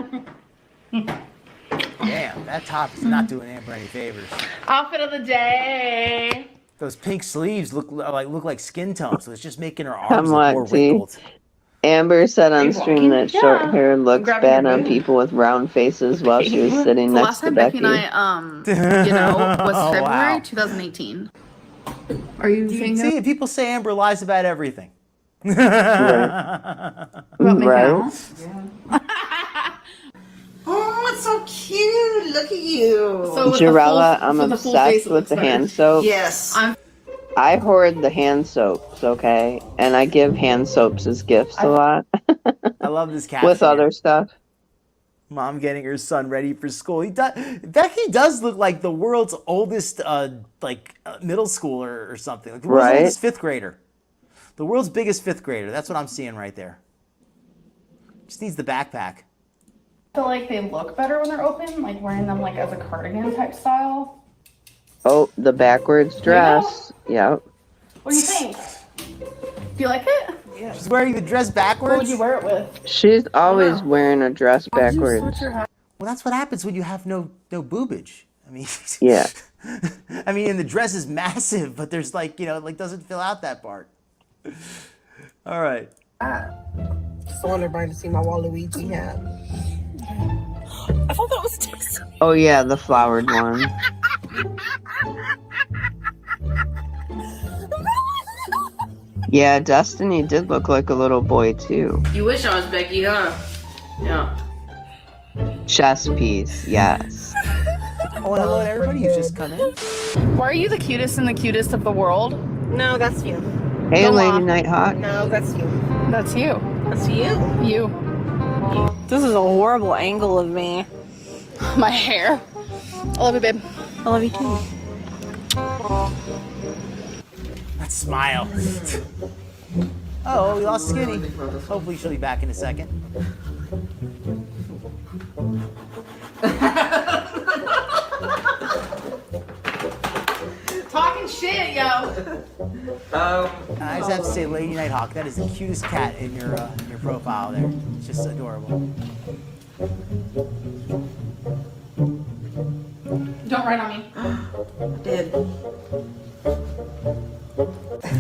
Damn, that top is not doing Amber any favors. Outfit of the day. Those pink sleeves look like skin tone, so it's just making her arms look more see? wrinkled. Amber said on stream that short hair looks Grabbing bad your on boob. people with round faces while she was sitting The next last to time Becky. Becky and I, was February Wow. 2018. Are you saying See, and people say Amber lies about everything. about making Right. out? Oh, it's so cute. Look at you. So with the Jarella, full- I'm for the full obsessed face, it with looks the better. hand soap. Yes. I hoard the hand soaps, okay? And I give hand soaps as gifts a lot I love this caption. with other stuff. Mom getting her son ready for school. Becky does look like the world's oldest, middle schooler or something. Like the world's Right. oldest fifth grader. The world's biggest fifth grader. That's what I'm seeing right there. Just needs the backpack. I feel like they look better when they're open, like wearing them like as a cardigan type style. Oh, the backwards dress. Yep. What do you think? Do you like it? She's wearing the dress backwards. What would you wear it with? She's always wearing a dress backwards. Well, that's what happens when you have no boobage. I mean, Yeah. I mean, and the dress is massive, but there's doesn't fill out that part. All right. Just want everybody to see my Waluigi hat. I thought that was Disney. Oh yeah, the flowered one. Yeah, Destiny did look like a little boy too. You wish I was Becky, huh? Yeah. Chess piece, yes. Oh, and hello to everybody who's just come in. Why are you the cutest and the cutest of the world? No, that's you. Hey, Go Lady on. Nighthawk. No, that's you. That's you. That's you. You. This is a horrible angle of me. My hair. I love you, babe. I love you too. That smile. Oh, we lost Skinny. Hopefully she'll be back in a second. Talking shit, yo. I just have to say, Lady Nighthawk, that is the cutest cat in your profile there. It's just adorable. Don't write on me. I did.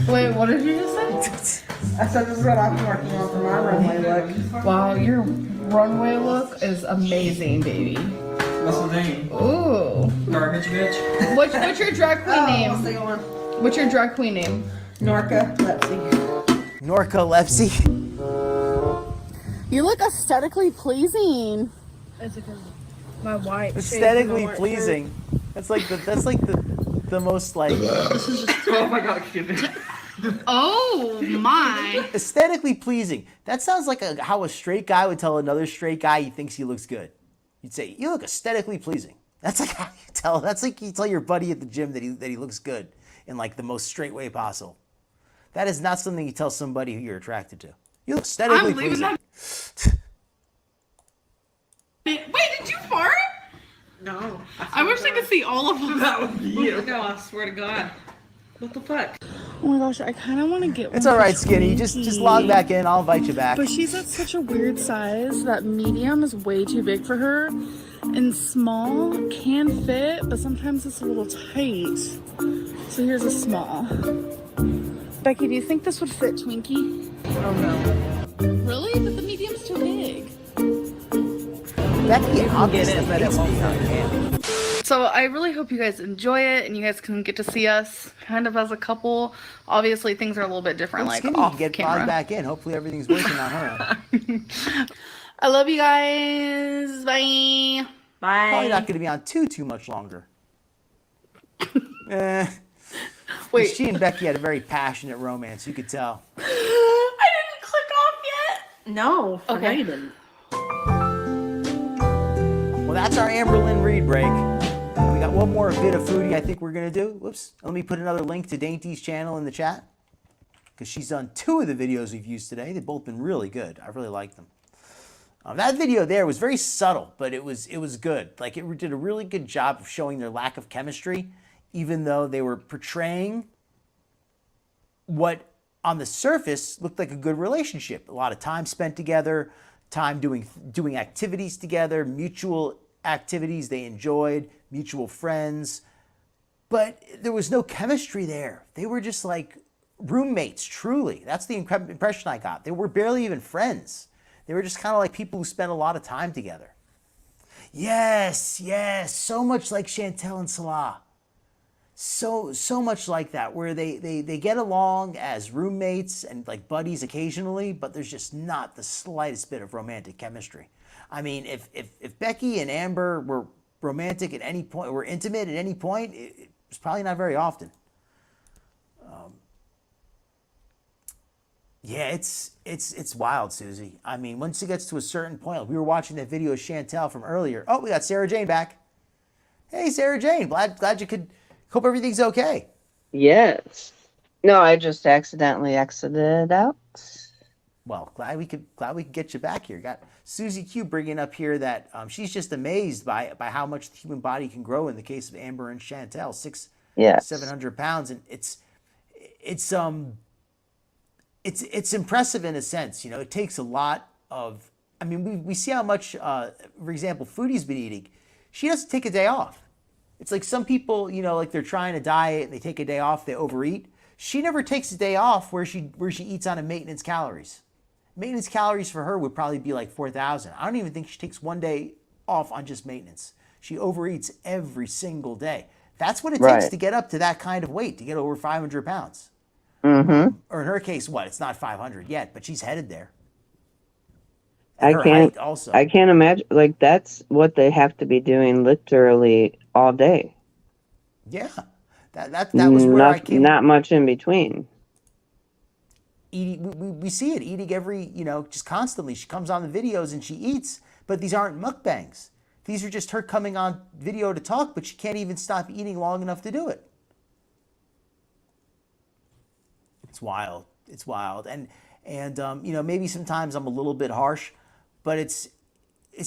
Wait, what did you just say? I said this is what I'm working on for my runway look. Wow, your runway look is amazing, baby. What's the name? Ooh. Garbage bitch. What's your drag queen name? What's the one? What's your drag queen name? Norca Lepsy. Narcolepsy. You look aesthetically pleasing. It's a good My white. Aesthetically pleasing. That's like the most like. Oh my god, oh my. Aesthetically pleasing. That sounds like how a straight guy would tell another straight guy he thinks he looks good. You'd say, "You look aesthetically pleasing." That's like how you tell. That's like you tell your buddy at the gym that he looks good in like the most straight way possible. That is not something you tell somebody who you're attracted to. You look aesthetically pleasing. Wait, did you fart? No. I wish I could see all of them. That would be you. No, I swear to God. What the fuck? Oh my gosh, I kind of want to get one. It's all right, Skinny. Just log back in. I'll invite you back. But she's at such a weird size that medium is way too big for her. And small can fit, but sometimes it's a little tight. So here's a small. Becky, do you think this would fit Twinkie? Oh no. Really? But the medium's too big. Becky obviously hates me on cam. So I really hope you guys enjoy it and you guys can get to see us kind of as a couple. Obviously things are a little bit different, Well, like Skinny off can get camera. logged back in. Hopefully everything's working on her. I love you guys. Bye. Bye. Probably not going to be on too much longer. Wait. She and Becky had a very passionate romance. You could tell. I didn't click off yet. No. Okay. No, you didn't. Well, that's our Amber Lynn Reed break. We got one more bit of foodie I think we're going to do. Whoops. Let me put another link to Dainty's channel in the chat, because she's done 2 of the videos we've used today. They've both been really good. I really like them. That video there was very subtle, but it was good. Like, it did a really good job of showing their lack of chemistry, even though they were portraying what on the surface looked like a good relationship. A lot of time spent together, time doing activities together, mutual activities they enjoyed, mutual friends. But there was no chemistry there. They were just like roommates, truly. That's the impression I got. They were barely even friends. They were just kind of like people who spent a lot of time together. Yes, so much like Chantal and Salah. So much like that, where they get along as roommates and like buddies occasionally, but there's just not the slightest bit of romantic chemistry. I mean, if Becky and Amber were romantic at any point, were intimate at any point, it was probably not very often. Yeah, it's wild, Susie. I mean, once it gets to a certain point, like we were watching that video of Chantal from earlier. Oh, we got Sarah Jane back. Hey, Sarah Jane, glad you could. Hope everything's okay. Yes. No, I just accidentally exited out. Well, glad we could get you back here. Got Susie Q bringing up here that she's just amazed by how much the human body can grow in the case of Amber and Chantal, 700 pounds, and it's impressive in a sense. You know, it takes a lot of. I mean, we see how much, for example, Foodie's been eating. She doesn't take a day off. It's like some people, you know, like they're trying to diet and they take a day off, they overeat. She never takes a day off where she eats on a maintenance calories. Maintenance calories for her would probably be like 4,000. I don't even think she takes one day off on just maintenance. She overeats every single day. That's what it takes to get up to that kind of weight, to get over 500 pounds. Mm-hmm. Or in her case, it's not 500 yet, but she's headed there. I can't imagine, like, that's what they have to be doing literally all day. Yeah. That was where I came. Not much in between. Eating, we see it eating every, just constantly. She comes on the videos and she eats, but these aren't mukbangs. These are just her coming on video to talk, but she can't even stop eating long enough to do it. It's wild. It's wild. And maybe sometimes I'm a little bit harsh, but it's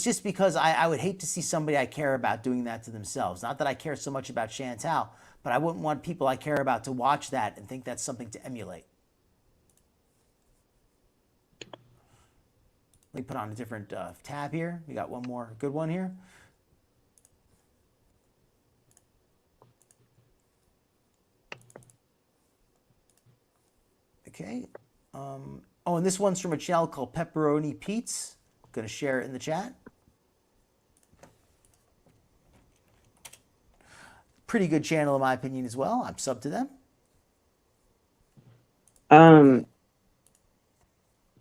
just because I would hate to see somebody I care about doing that to themselves. Not that I care so much about Chantal, but I wouldn't want people I care about to watch that and think that's something to emulate. Let me put on a different tab here. We got one more good one here. Okay. And this one's from a channel called Pepperoni Pete's. I'm going to share it in the chat. Pretty good channel in my opinion as well. I'm sub to them.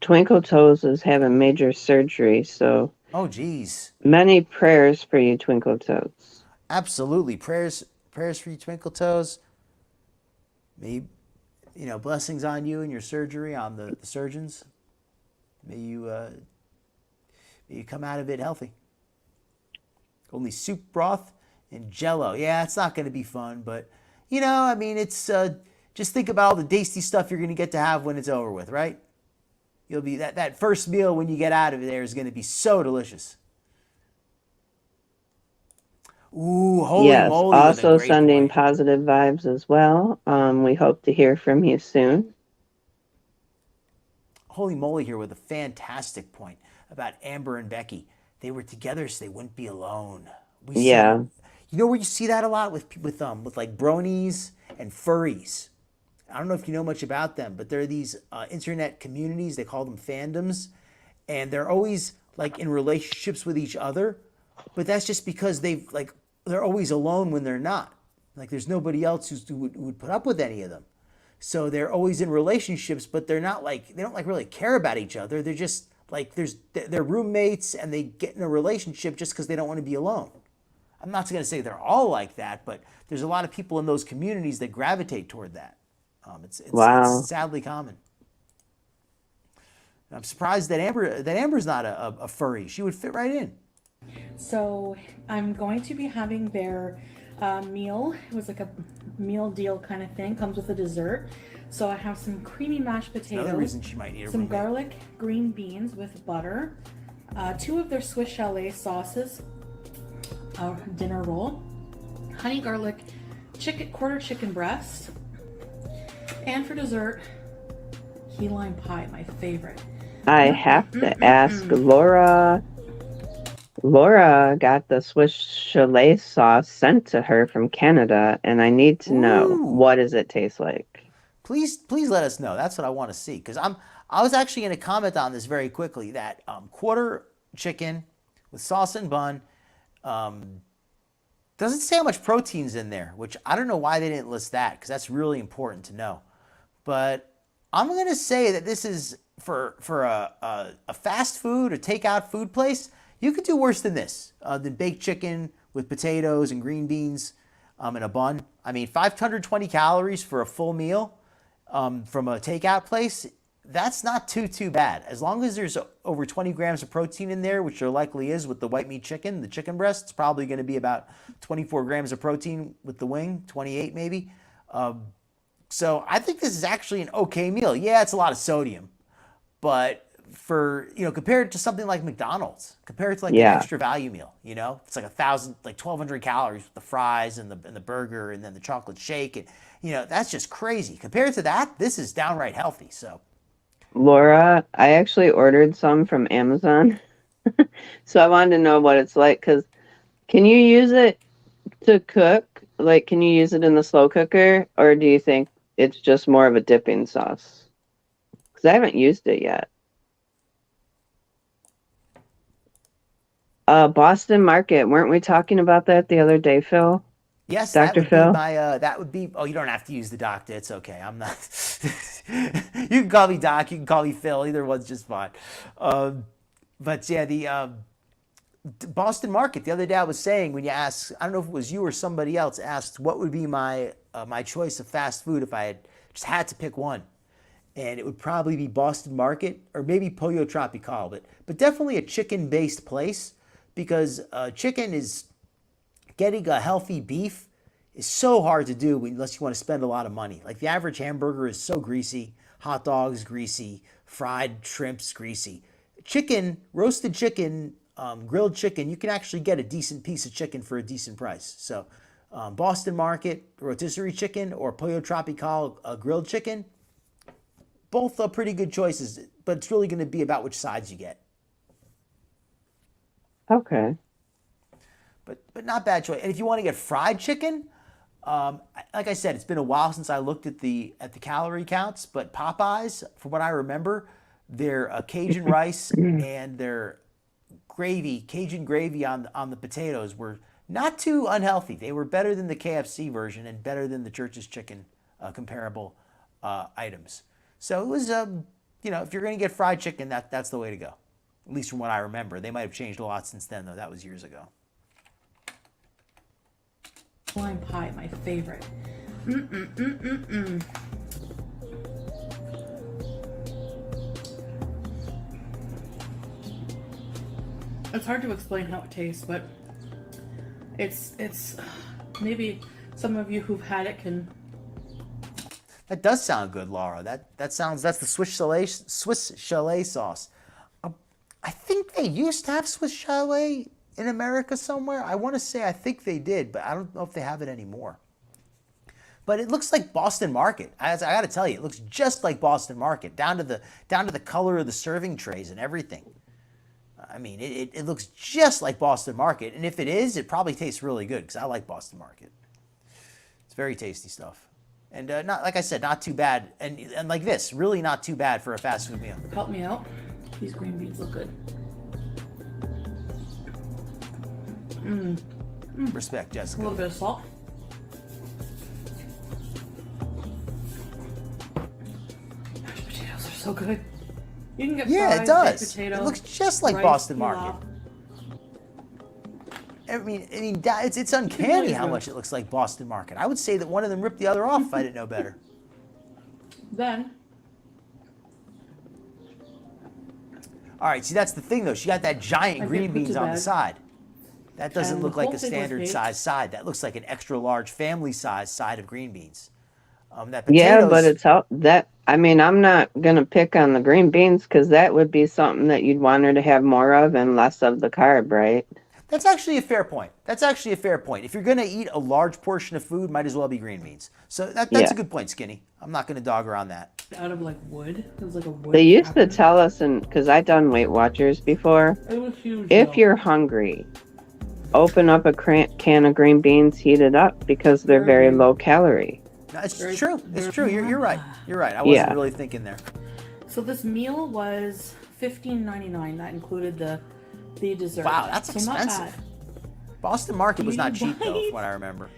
Twinkle Toes is having major surgery, so Oh, geez. Many prayers for you, Twinkle Toes. Absolutely. Prayers for you, Twinkle Toes. May, blessings on you and your surgery, on the surgeons. May you come out of it healthy. Only soup broth and Jello. Yeah, it's not going to be fun, but it's just think about all the tasty stuff you're going to get to have when it's over with, right? You'll be that first meal when you get out of there is going to be so delicious. Ooh, holy Yes, moly! also Great sending point. positive vibes as well. We hope to hear from you soon. Holy moly here with a fantastic point about Amber and Becky. They were together so they wouldn't be alone. Yeah. You know where you see that a lot with like bronies and furries. I don't know if you know much about them, but they're these internet communities. They call them fandoms, and they're always like in relationships with each other. But that's just because they're always alone when they're not. Like there's nobody else who would put up with any of them. So they're always in relationships, but they don't really care about each other. They're just like they're roommates and they get in a relationship just because they don't want to be alone. I'm not going to say they're all like that, but there's a lot of people in those communities that gravitate toward that. It's sadly common. I'm surprised that Amber's not a furry. She would fit right in. So I'm going to be having their meal. It was like a meal deal kind of thing. Comes with a dessert. So I have some creamy mashed potatoes. Another reason she might need a some roommate. garlic green beans with butter, 2 of their Swiss chalet sauces, a dinner roll, honey garlic quarter chicken breast, and for dessert, key lime pie, my favorite. I have to ask Laura. Laura got the Swiss chalet sauce sent to her from Canada, and I need to know, what does it taste like? Please let us know. That's what I want to see. Because I was actually going to comment on this very quickly. That quarter chicken with sauce and bun doesn't say how much protein's in there, which I don't know why they didn't list that, because that's really important to know. But I'm going to say that this is for a fast food or takeout food place. You could do worse than this, than baked chicken with potatoes and green beans and a bun. I mean, 520 calories for a full meal from a takeout place, that's not too bad. As long as there's over 20 grams of protein in there, which there likely is with the white meat chicken, the chicken breast, it's probably going to be about 24 grams of protein with the wing, 28 maybe. So I think this is actually an okay meal. Yeah, it's a lot of sodium, but for, compared to something like McDonald's, compared to like an extra value meal, it's like 1,200 calories with the fries and the burger and then the chocolate shake. And, that's just crazy. Compared to that, this is downright healthy. So, Laura, I actually ordered some from Amazon. So I wanted to know what it's like, because can you use it to cook? Like, can you use it in the slow cooker, or do you think it's just more of a dipping sauce? Because I haven't used it yet. Boston Market. Weren't we talking about that the other day, Phil? Yes, Dr. Phil? That would be, oh, you don't have to use the doctor. It's okay. I'm not, you can call me Doc, you can call me Phil. Either one's just fine. But yeah, the Boston Market, the other day I was saying, when you asked, I don't know if it was you or somebody else asked, what would be my choice of fast food if I had to pick one. And it would probably be Boston Market or maybe Pollo Tropical, but definitely a chicken-based place, because chicken is, getting a healthy beef is so hard to do unless you want to spend a lot of money. Like the average hamburger is so greasy, hot dogs greasy, fried shrimps greasy. Chicken, roasted chicken, grilled chicken, you can actually get a decent piece of chicken for a decent price. So Boston Market rotisserie chicken or Pollo Tropical grilled chicken, both are pretty good choices, but it's really going to be about which sides you get. Okay. But not bad choice. And if you want to get fried chicken, like I said, it's been a while since I looked at the calorie counts, but Popeyes, from what I remember, their Cajun rice and their gravy, Cajun gravy on the potatoes were not too unhealthy. They were better than the KFC version and better than the Church's Chicken comparable items. So it was, if you're going to get fried chicken, that's the way to go. At least from what I remember. They might have changed a lot since then, though. That was years ago. Lime pie, my favorite. It's hard to explain how it tastes, but it's maybe some of you who've had it can. That does sound good, Laura. That's the Swiss chalet sauce. I think they used to have Swiss chalet in America somewhere. I want to say I think they did, but I don't know if they have it anymore. But it looks like Boston Market. I got to tell you, it looks just like Boston Market, down to the color of the serving trays and everything. I mean, it looks just like Boston Market, and if it is, it probably tastes really good because I like Boston Market. It's very tasty stuff, and not like I said, not too bad, and like this, really not too bad for a fast food meal. Help me out. These green beans look good. Respect, Jessica. A little bit of salt. Mashed potatoes are so good. You can get fries, it does. baked potato, It looks just like rice, Boston pilaf. Market. I mean, it's uncanny how much it looks like Boston Market. I would say that one of them ripped the other off if I didn't know better. Then, all right, see, that's the thing, though. She got that giant green beans on the side. That doesn't And look the like whole a thing was standard baked. size side. That looks like an extra large family size side of green beans. That Yeah, potatoes, but it's how that. I mean, I'm not gonna pick on the green beans because that would be something that you'd want her to have more of and less of the carb, right? That's actually a fair point. If you're going to eat a large portion of food, might as well be green beans. So that's a good point, Skinny. I'm not going to dog her on that. out of like wood. It was like a wood. They used to cabinet. tell us, and because I've done Weight Watchers before, It was huge. if though. you're hungry, open up a can of green beans, heat it up because they're very low calorie. No, it's Very- true. It's very true. You're right. You're right. I wasn't Yeah. really thinking there. So this meal was $15.99. That included the dessert. Wow, that's so not expensive. bad. Boston Market was not cheap, though, Right? from what I remember.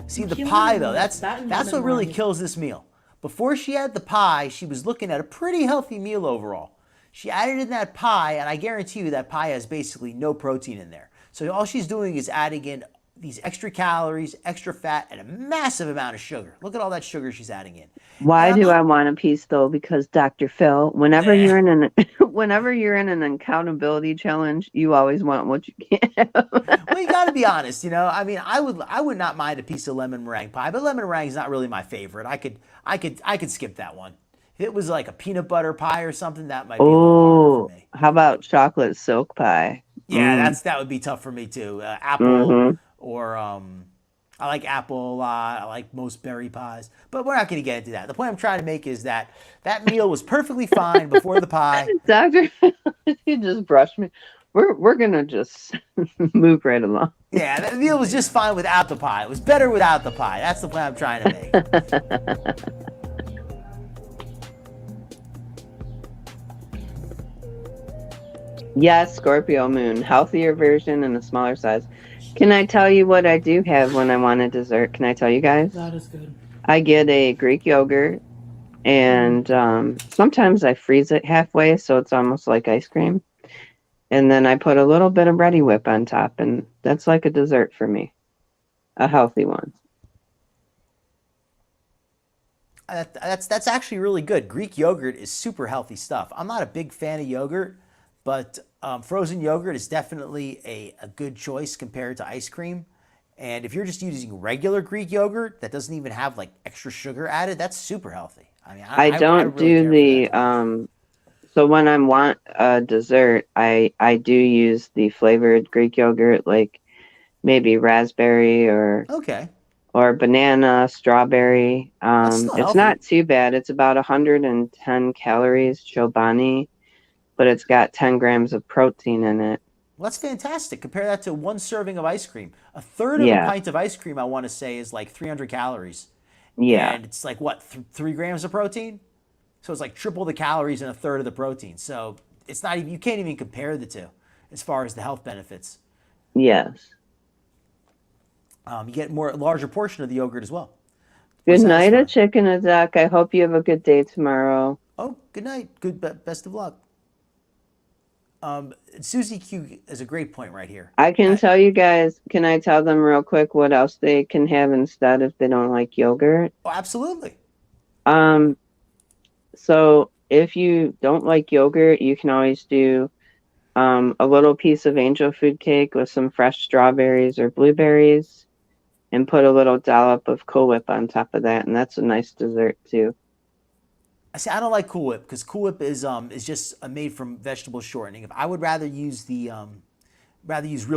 See, the Killing pie, me. though, that's That and what lemon really rice. kills this meal. Before she had the pie, she was looking at a pretty healthy meal overall. She added in that pie, and I guarantee you that pie has basically no protein in there. So all she's doing is adding in these extra calories, extra fat, and a massive amount of sugar. Look at all that sugar she's adding in. Why And I'm do not- I want a piece though? Because Dr. Phil, whenever you're in an whenever you're in an accountability challenge, you always want what you can have. Well, you got to be honest, you know. I mean, I would not mind a piece of lemon meringue pie, but lemon meringue is not really my favorite. I could skip that one. If it was like a peanut butter pie or something, that might be a little harder for me. How about chocolate silk pie? Yeah, that would be tough for me too. Apple or I like apple a lot. I like most berry pies, but we're not going to get into that. The point I'm trying to make is that meal was perfectly fine before the pie. Dr. Phil, you just brushed me. We're gonna just move right along. Yeah, that meal was just fine without the pie. It was better without the pie. That's the point I'm trying to make. Yes, Scorpio moon, healthier version and a smaller size. Can I tell you what I do have when I want a dessert? Can I tell you guys? That is good. I get a Greek yogurt, and sometimes I freeze it halfway, so it's almost like ice cream. And then I put a little bit of Ready Whip on top, and that's like a dessert for me, a healthy one. That's actually really good. Greek yogurt is super healthy stuff. I'm not a big fan of yogurt, but frozen yogurt is definitely a good choice compared to ice cream. And if you're just using regular Greek yogurt that doesn't even have like extra sugar added, that's super healthy. I mean, I don't really do the so when I want a dessert, I do use the flavored Greek yogurt, like maybe raspberry or banana, strawberry. still It's healthy. not too bad. It's about 110 calories, Chobani, but it's got 10 grams of protein in it. Well, that's fantastic. Compare that to one serving of ice cream. A third of a pint of ice cream, I want to say, is like 300 calories. Yeah. And it's like, what, 3 grams of protein? So it's like triple the calories and a third of the protein. So it's not even, you can't even compare the two as far as the health benefits. Yes. You get a larger portion of the yogurt as well. Good night, a chicken, a duck. I hope you have a good day tomorrow. Oh, good night. Best of luck. Susie Q is a great point right here. I can tell you guys, can I tell them real quick what else they can have instead if they don't like yogurt? Oh, absolutely. So if you don't like yogurt, you can always do a little piece of angel food cake with some fresh strawberries or blueberries and put a little dollop of Cool Whip on top of that, and that's a nice dessert too. I say I don't like Cool Whip because Cool Whip is just made from vegetable shortening. If I would rather use real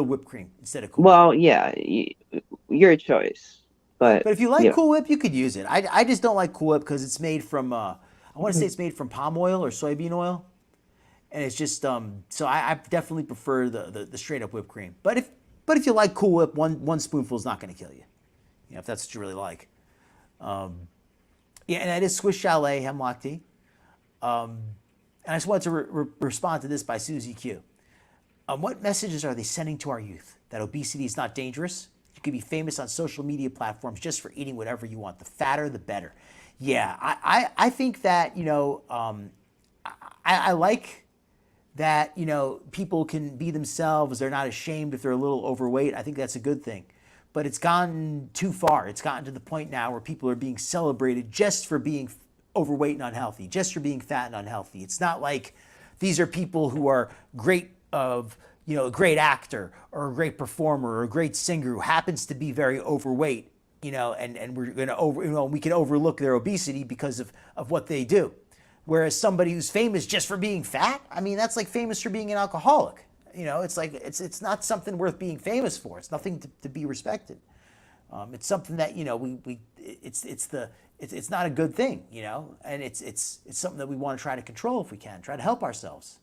whipped cream instead of Cool Whip. Well, yeah, your choice. But if you like Cool Whip, you could use it. I just don't like Cool Whip because it's made from I want to say it's made from palm oil or soybean oil, and it's just so I definitely prefer the straight up whipped cream. But if you like Cool Whip, one spoonful is not going to kill you. You know, if that's what you really like. Yeah, and that is Swiss Chalet Hemlock Tea. And I just wanted to respond to this by Susie Q. What messages are they sending to our youth? That obesity is not dangerous? You could be famous on social media platforms just for eating whatever you want. The fatter, the better. Yeah, I think that, you know, I like that, you know, people can be themselves. They're not ashamed if they're a little overweight. I think that's a good thing. But it's gone too far. It's gotten to the point now where people are being celebrated just for being overweight and unhealthy, just for being fat and unhealthy. It's not like these are people who are a great actor or a great performer or a great singer who happens to be very overweight, you know, and we're going to we can overlook their obesity because of what they do. Whereas somebody who's famous just for being fat, I mean, that's like famous for being an alcoholic. You know, it's like it's not something worth being famous for. It's nothing to be respected. It's something that, you know, it's not a good thing, you know, and it's something that we want to try to control if we can, try to help ourselves.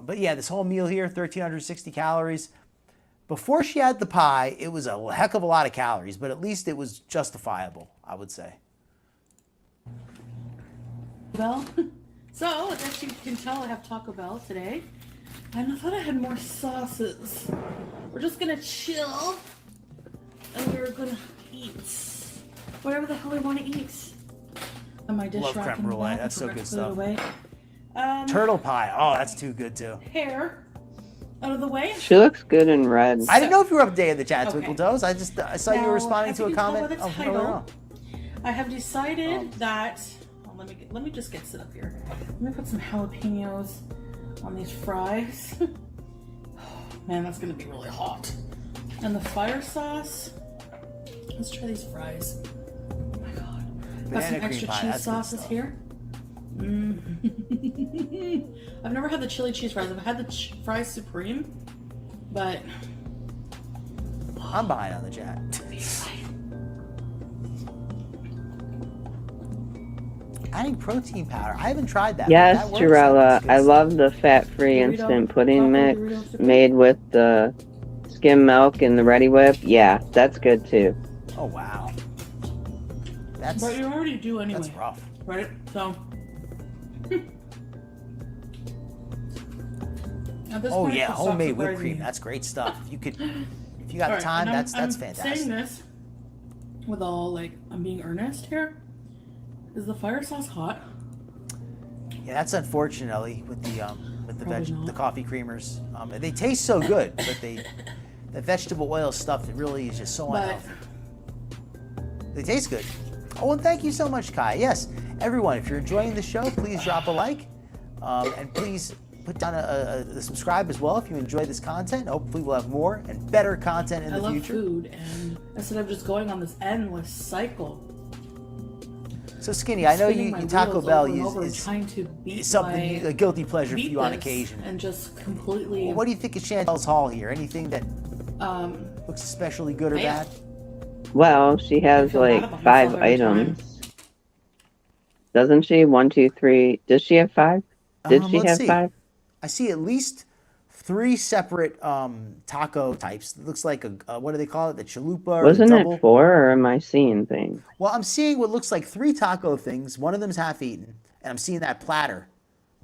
But yeah, this whole meal here, 1,360 calories. Before she had the pie, it was a heck of a lot of calories, but at least it was justifiable, I would say. Well, so as you can tell, I have Taco Bell today. And I thought I had more sauces. We're just gonna chill and we're gonna eat whatever the hell we want to eat. And my dish Love rack creme in the brulee. back, That's so I good forgot to put it stuff. away. Turtle pie. Oh, that's too good too. Hair out of the way. She looks good in red. I didn't know if you were up to date in the chat, Okay. Twinkle Toes. I saw you were responding to a comment. I have decided that. Oh, let me just get set up here. Let me put some jalapenos on these fries. Man, that's gonna be really hot. And the fire sauce. Let's try these fries. Oh my god. Got some extra cheese sauces here. I've never had the chili cheese fries. I've had the fries supreme, but I'm behind on the chat. Adding protein powder. I haven't tried that. Yes, that works. Jarella. I love the fat-free instant pudding mix made with the skim milk and the Ready Whip. Yeah, that's good too. Oh wow. But you already do anyway. That's rough. Right? So. Oh yeah, homemade whipped cream. That's great stuff. If you got time, that's fantastic. I'm saying this with all like I'm being earnest here. Is the fire sauce hot? Yeah, that's unfortunately with the coffee creamers. They taste so good, but the vegetable oil stuff, it really is just so unhealthy. They taste good. Oh, and thank you so much, Kai. Yes, everyone, if you're enjoying the show, please drop a like, and please put down a subscribe as well if you enjoy this content. Hopefully we'll have more and better content in the future. I love food, and instead of just going on this endless cycle. So Skinny, I know you Taco Bell is trying to beat something, a guilty pleasure for you on occasion. And just completely. Well, what do you think of Chantal's haul here? Anything that looks especially good or bad? Well, she has like 5 items. Doesn't she? 1, 2, 3. Does she have 5? Did she have 5? I see at least 3 separate taco types. It looks like what do they call it? The chalupa. Wasn't it 4, or am I seeing things? Well, I'm seeing what looks like 3 taco things. One of them's half eaten, and I'm seeing that platter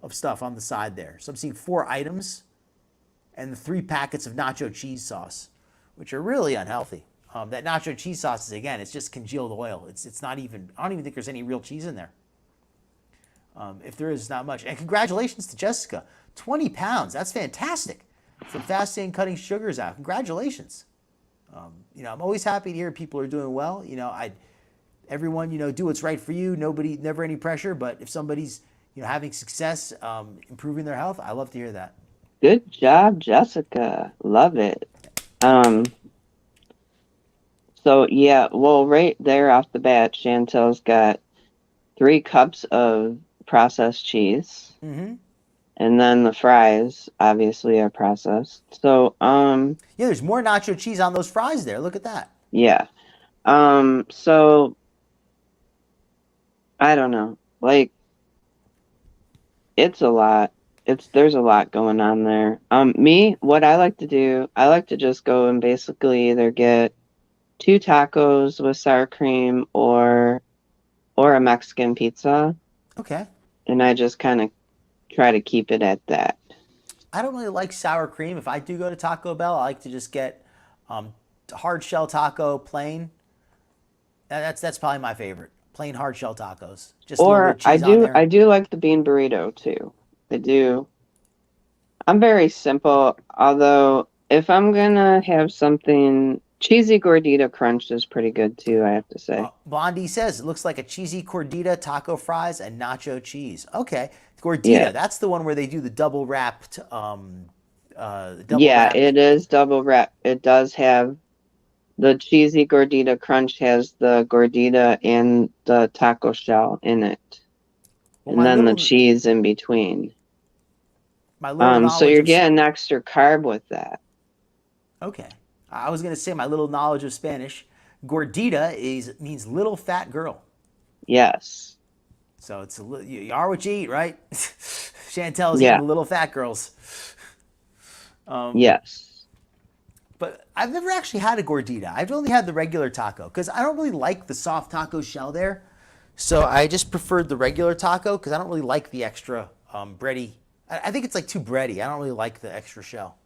of stuff on the side there. So I'm seeing 4 items, and the 3 packets of nacho cheese sauce, which are really unhealthy. That nacho cheese sauce is, again, it's just congealed oil. It's not even. I don't even think there's any real cheese in there. if there is not much. And congratulations to Jessica. 20 pounds. That's fantastic. From fasting and cutting sugars out. Congratulations. I'm always happy to hear people are doing well. Everyone, do what's right for you. Never any pressure. But if somebody's, having success, improving their health, I love to hear that. Good job, Jessica. Love it. So yeah, well, right there off the bat, Chantel's got 3 cups of processed cheese. Mm-hmm. And then the fries, obviously, are processed. So, yeah, there's more nacho cheese on those fries there. Look at that. Yeah. So, I don't know. Like, it's a lot. There's a lot going on there. What I like to do, I like to just go and basically either get 2 tacos with sour cream or a Mexican pizza. Okay. And I just kind of try to keep it at that. I don't really like sour cream. If I do go to Taco Bell, I like to just get hard shell taco, plain. That's probably my favorite. Plain hard shell tacos. Just Or I do like the bean burrito too. I do. I'm very simple, although if I'm gonna have something, cheesy gordita crunch is pretty good too, I have to say. Blondie says it looks like a cheesy gordita, taco fries, and nacho cheese. Gordita, that's the one where they do the double wrapped. It is double wrap. It does have the cheesy gordita crunch, has the gordita and the taco shell in it, and then the cheese in between. So you're getting extra carb with that. Okay. I was going to say my little knowledge of Spanish. Gordita means little fat girl. Yes. So it's you are what you eat, right? Chantel's eating little fat girls. Yes. But I've never actually had a gordita. I've only had the regular taco because I don't really like the soft taco shell there. So I just preferred the regular taco because I don't really like the extra bready. I think it's like too bready. I don't really like the extra shell.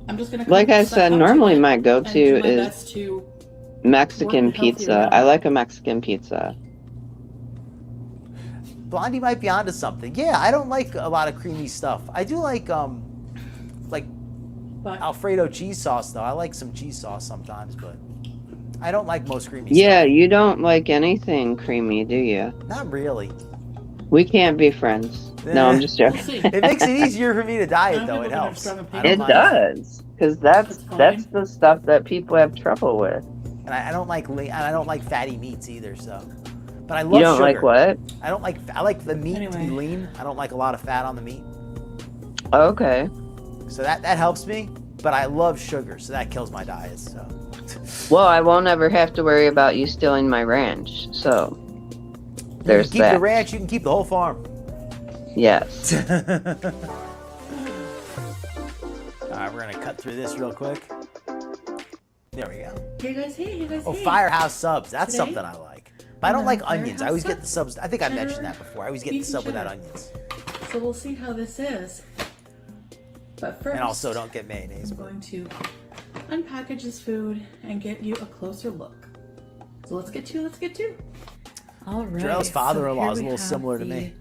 I'm just gonna like I said, normally my go-to is Mexican pizza. I like a Mexican pizza. Blondie might be onto something. Yeah, I don't like a lot of creamy stuff. I do like Alfredo cheese sauce though. I like some cheese sauce sometimes, but I don't like most creamy stuff. Yeah, you don't like anything creamy, do you? Not really. We can't be friends. No, I'm just joking. It makes it easier for me to diet though. It helps. It does, because that's the stuff that people have trouble with. And I don't like fatty meats either. So, but I love sugar. You don't like what? I like the meat to be lean. I don't like a lot of fat on the meat. Okay. So that helps me. But I love sugar, so that kills my diet. So. Well, I won't ever have to worry about you stealing my ranch. So there's that. You can keep the ranch. You can keep the whole farm. Yes. All right, we're gonna cut through this real quick. There we go. Hey guys, hey. Oh, Firehouse subs. That's something I like. But I don't like onions. I always get the subs. I think I mentioned that before. I always get the sub without onions. So we'll see how this is. But first, and also don't get mayonnaise. I'm going to unpackage this food and get you a closer look. So let's get to. All right. Jarrell's father-in-law is a little similar to me.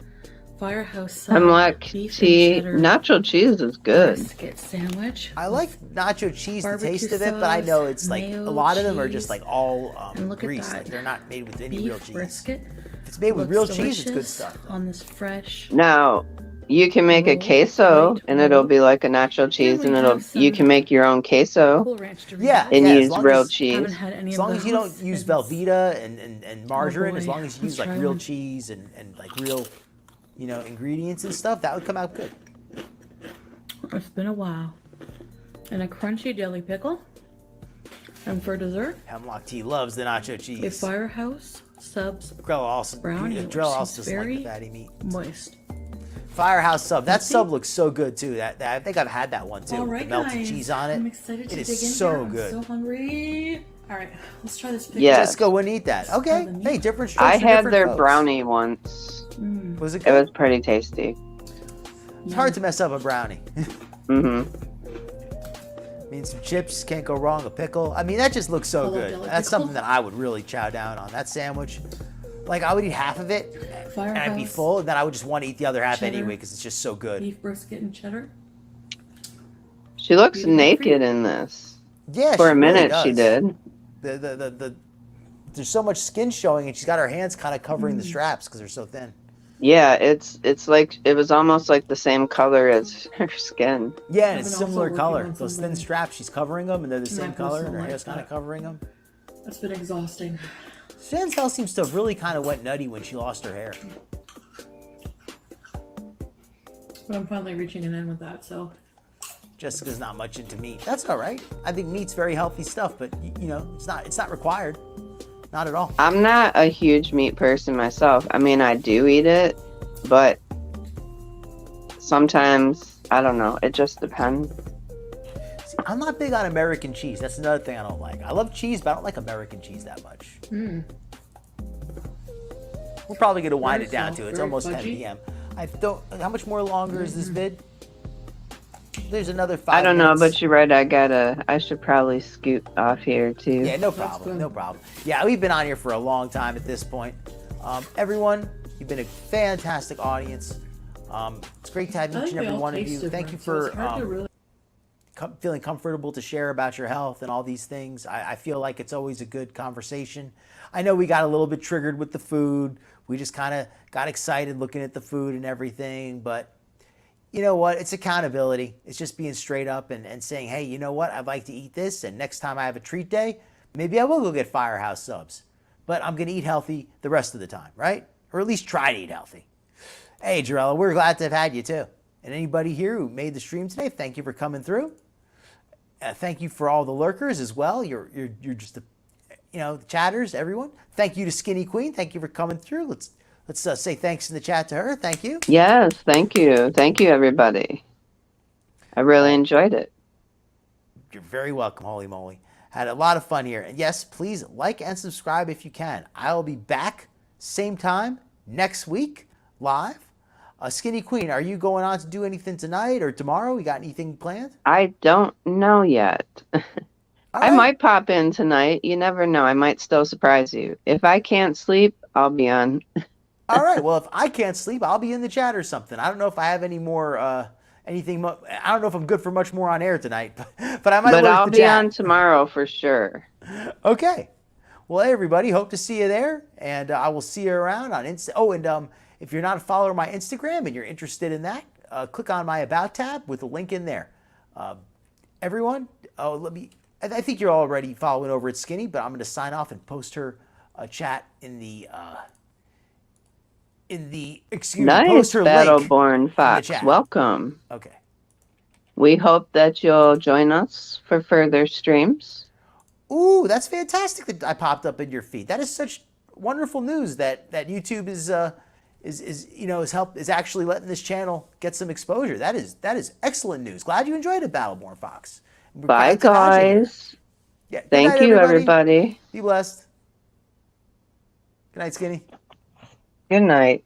Firehouse. I'm like, see, nacho cheese is good. Brisket sandwich. I like nacho cheese, the taste of it, but I know it's like a lot of them are just like all grease. Like they're not made with any real cheese. Brisket. If it's made with real cheese, it's good stuff. On this fresh. Now, you can make a queso, and it'll be like a nacho cheese, and you can make your own queso. Yeah, and use real cheese. As long as you don't use Velveeta and margarine, as long as you use like real cheese and like real, ingredients and stuff, that would come out good. It's been a while. And a crunchy deli pickle. And for dessert, Hemlock Tea loves the nacho cheese. a Firehouse subs Drell also doesn't like the fatty meat. Moist. Firehouse sub. That sub looks so good too. That I think I've had that one too. All right, the melted guys. cheese on it. I'm excited to dig in so here. good. I'm so hungry. All right, let's try this pickle. Yeah. Jessica wouldn't eat that. Okay. Hey, different strokes I for had different their folks. brownie once. Was it It good? was pretty tasty. It's hard to mess up a brownie. I mean, some chips, can't go wrong. A pickle. I mean, that just looks so good. That's something that I would really chow down on. That sandwich, like I would eat half of it and I'd be Firehouse full, and then I would just want to eat the other half cheddar, anyway because it's just so good. beef brisket and cheddar. She looks Beauty good for you? naked in this. Yeah, For she a really minute, she does. did. There's so much skin showing, and she's got her hands kind of covering the straps because they're so thin. Yeah, it's like it was almost like the same color as her skin. Yeah, and I've it's been also similar working color. on Those thin something straps, she's covering them, and they're the in my same color, and her personal hair's life kind of that- covering them. That's been exhausting. Chantal seems to have really kind of went nutty when she lost her hair. But I'm finally reaching an end with that, so. Jessica's not much into meat. That's all right. I think meat's very healthy stuff, but you know, it's not required. Not at all. I'm not a huge meat person myself. I mean, I do eat it, but sometimes, I don't know, it just depends. See, I'm not big on American cheese. That's another thing I don't like. I love cheese, but I don't like American cheese that much. We're probably going to wind Very it down soft, to. It's very almost 10 fudgy. p.m. I don't. How much more longer is this vid? There's another 5 I don't know, minutes. but you're right. I should probably scoot off here too. Yeah, no problem. No problem. Yeah, we've been on here for a long time at this point. Everyone, you've been a fantastic audience. It's great to have I each think and we every all one of taste you. Thank you different, so for it's hard to really- feeling comfortable to share about your health and all these things. I feel like it's always a good conversation. I know we got a little bit triggered with the food. We just kind of got excited looking at the food and everything, but you know what? It's accountability. It's just being straight up and saying, hey, you know what? I'd like to eat this, and next time I have a treat day, maybe I will go get Firehouse subs. But I'm going to eat healthy the rest of the time, right? Or at least try to eat healthy. Hey, Jarella, we're glad to have had you too. And anybody here who made the stream today, thank you for coming through. Thank you for all the lurkers as well. You're just the chatters, everyone. Thank you to Skinny Queen. Thank you for coming through. Let's say thanks in the chat to her. Thank you. Yes, thank you. Thank you, everybody. I really enjoyed it. You're very welcome, holy moly. Had a lot of fun here. And yes, please like and subscribe if you can. I will be back same time next week live. Skinny Queen, are you going on to do anything tonight or tomorrow? You got anything planned? I don't know yet. I might pop in tonight. You never know. I might still surprise you. If I can't sleep, I'll be on. All right. Well, if I can't sleep, I'll be in the chat or something. I don't know if I have any more anything. I don't know if I'm good for much more on air tonight, but I might. But lurk I'll the be chat. on tomorrow for sure. Okay. Well, hey, everybody. Hope to see you there, and I will see you around on Insta. Oh, and if you're not a follower of my Instagram and you're interested in that, click on my About tab with a link in there. Everyone, I think you're already following over at Skinny, but I'm going to sign off and post her chat in the post Nice, her link Battleborn in the Fox. chat. Welcome. Okay. We hope that you'll join us for further streams. Ooh, that's fantastic that I popped up in your feed. That is such wonderful news that YouTube is actually letting this channel get some exposure. That is excellent news. Glad you enjoyed it, Battleborn Fox. We're Bye, glad to have you here. guys. Yeah, good Thank night, you, everybody. Be blessed. Good night, Skinny. Good night.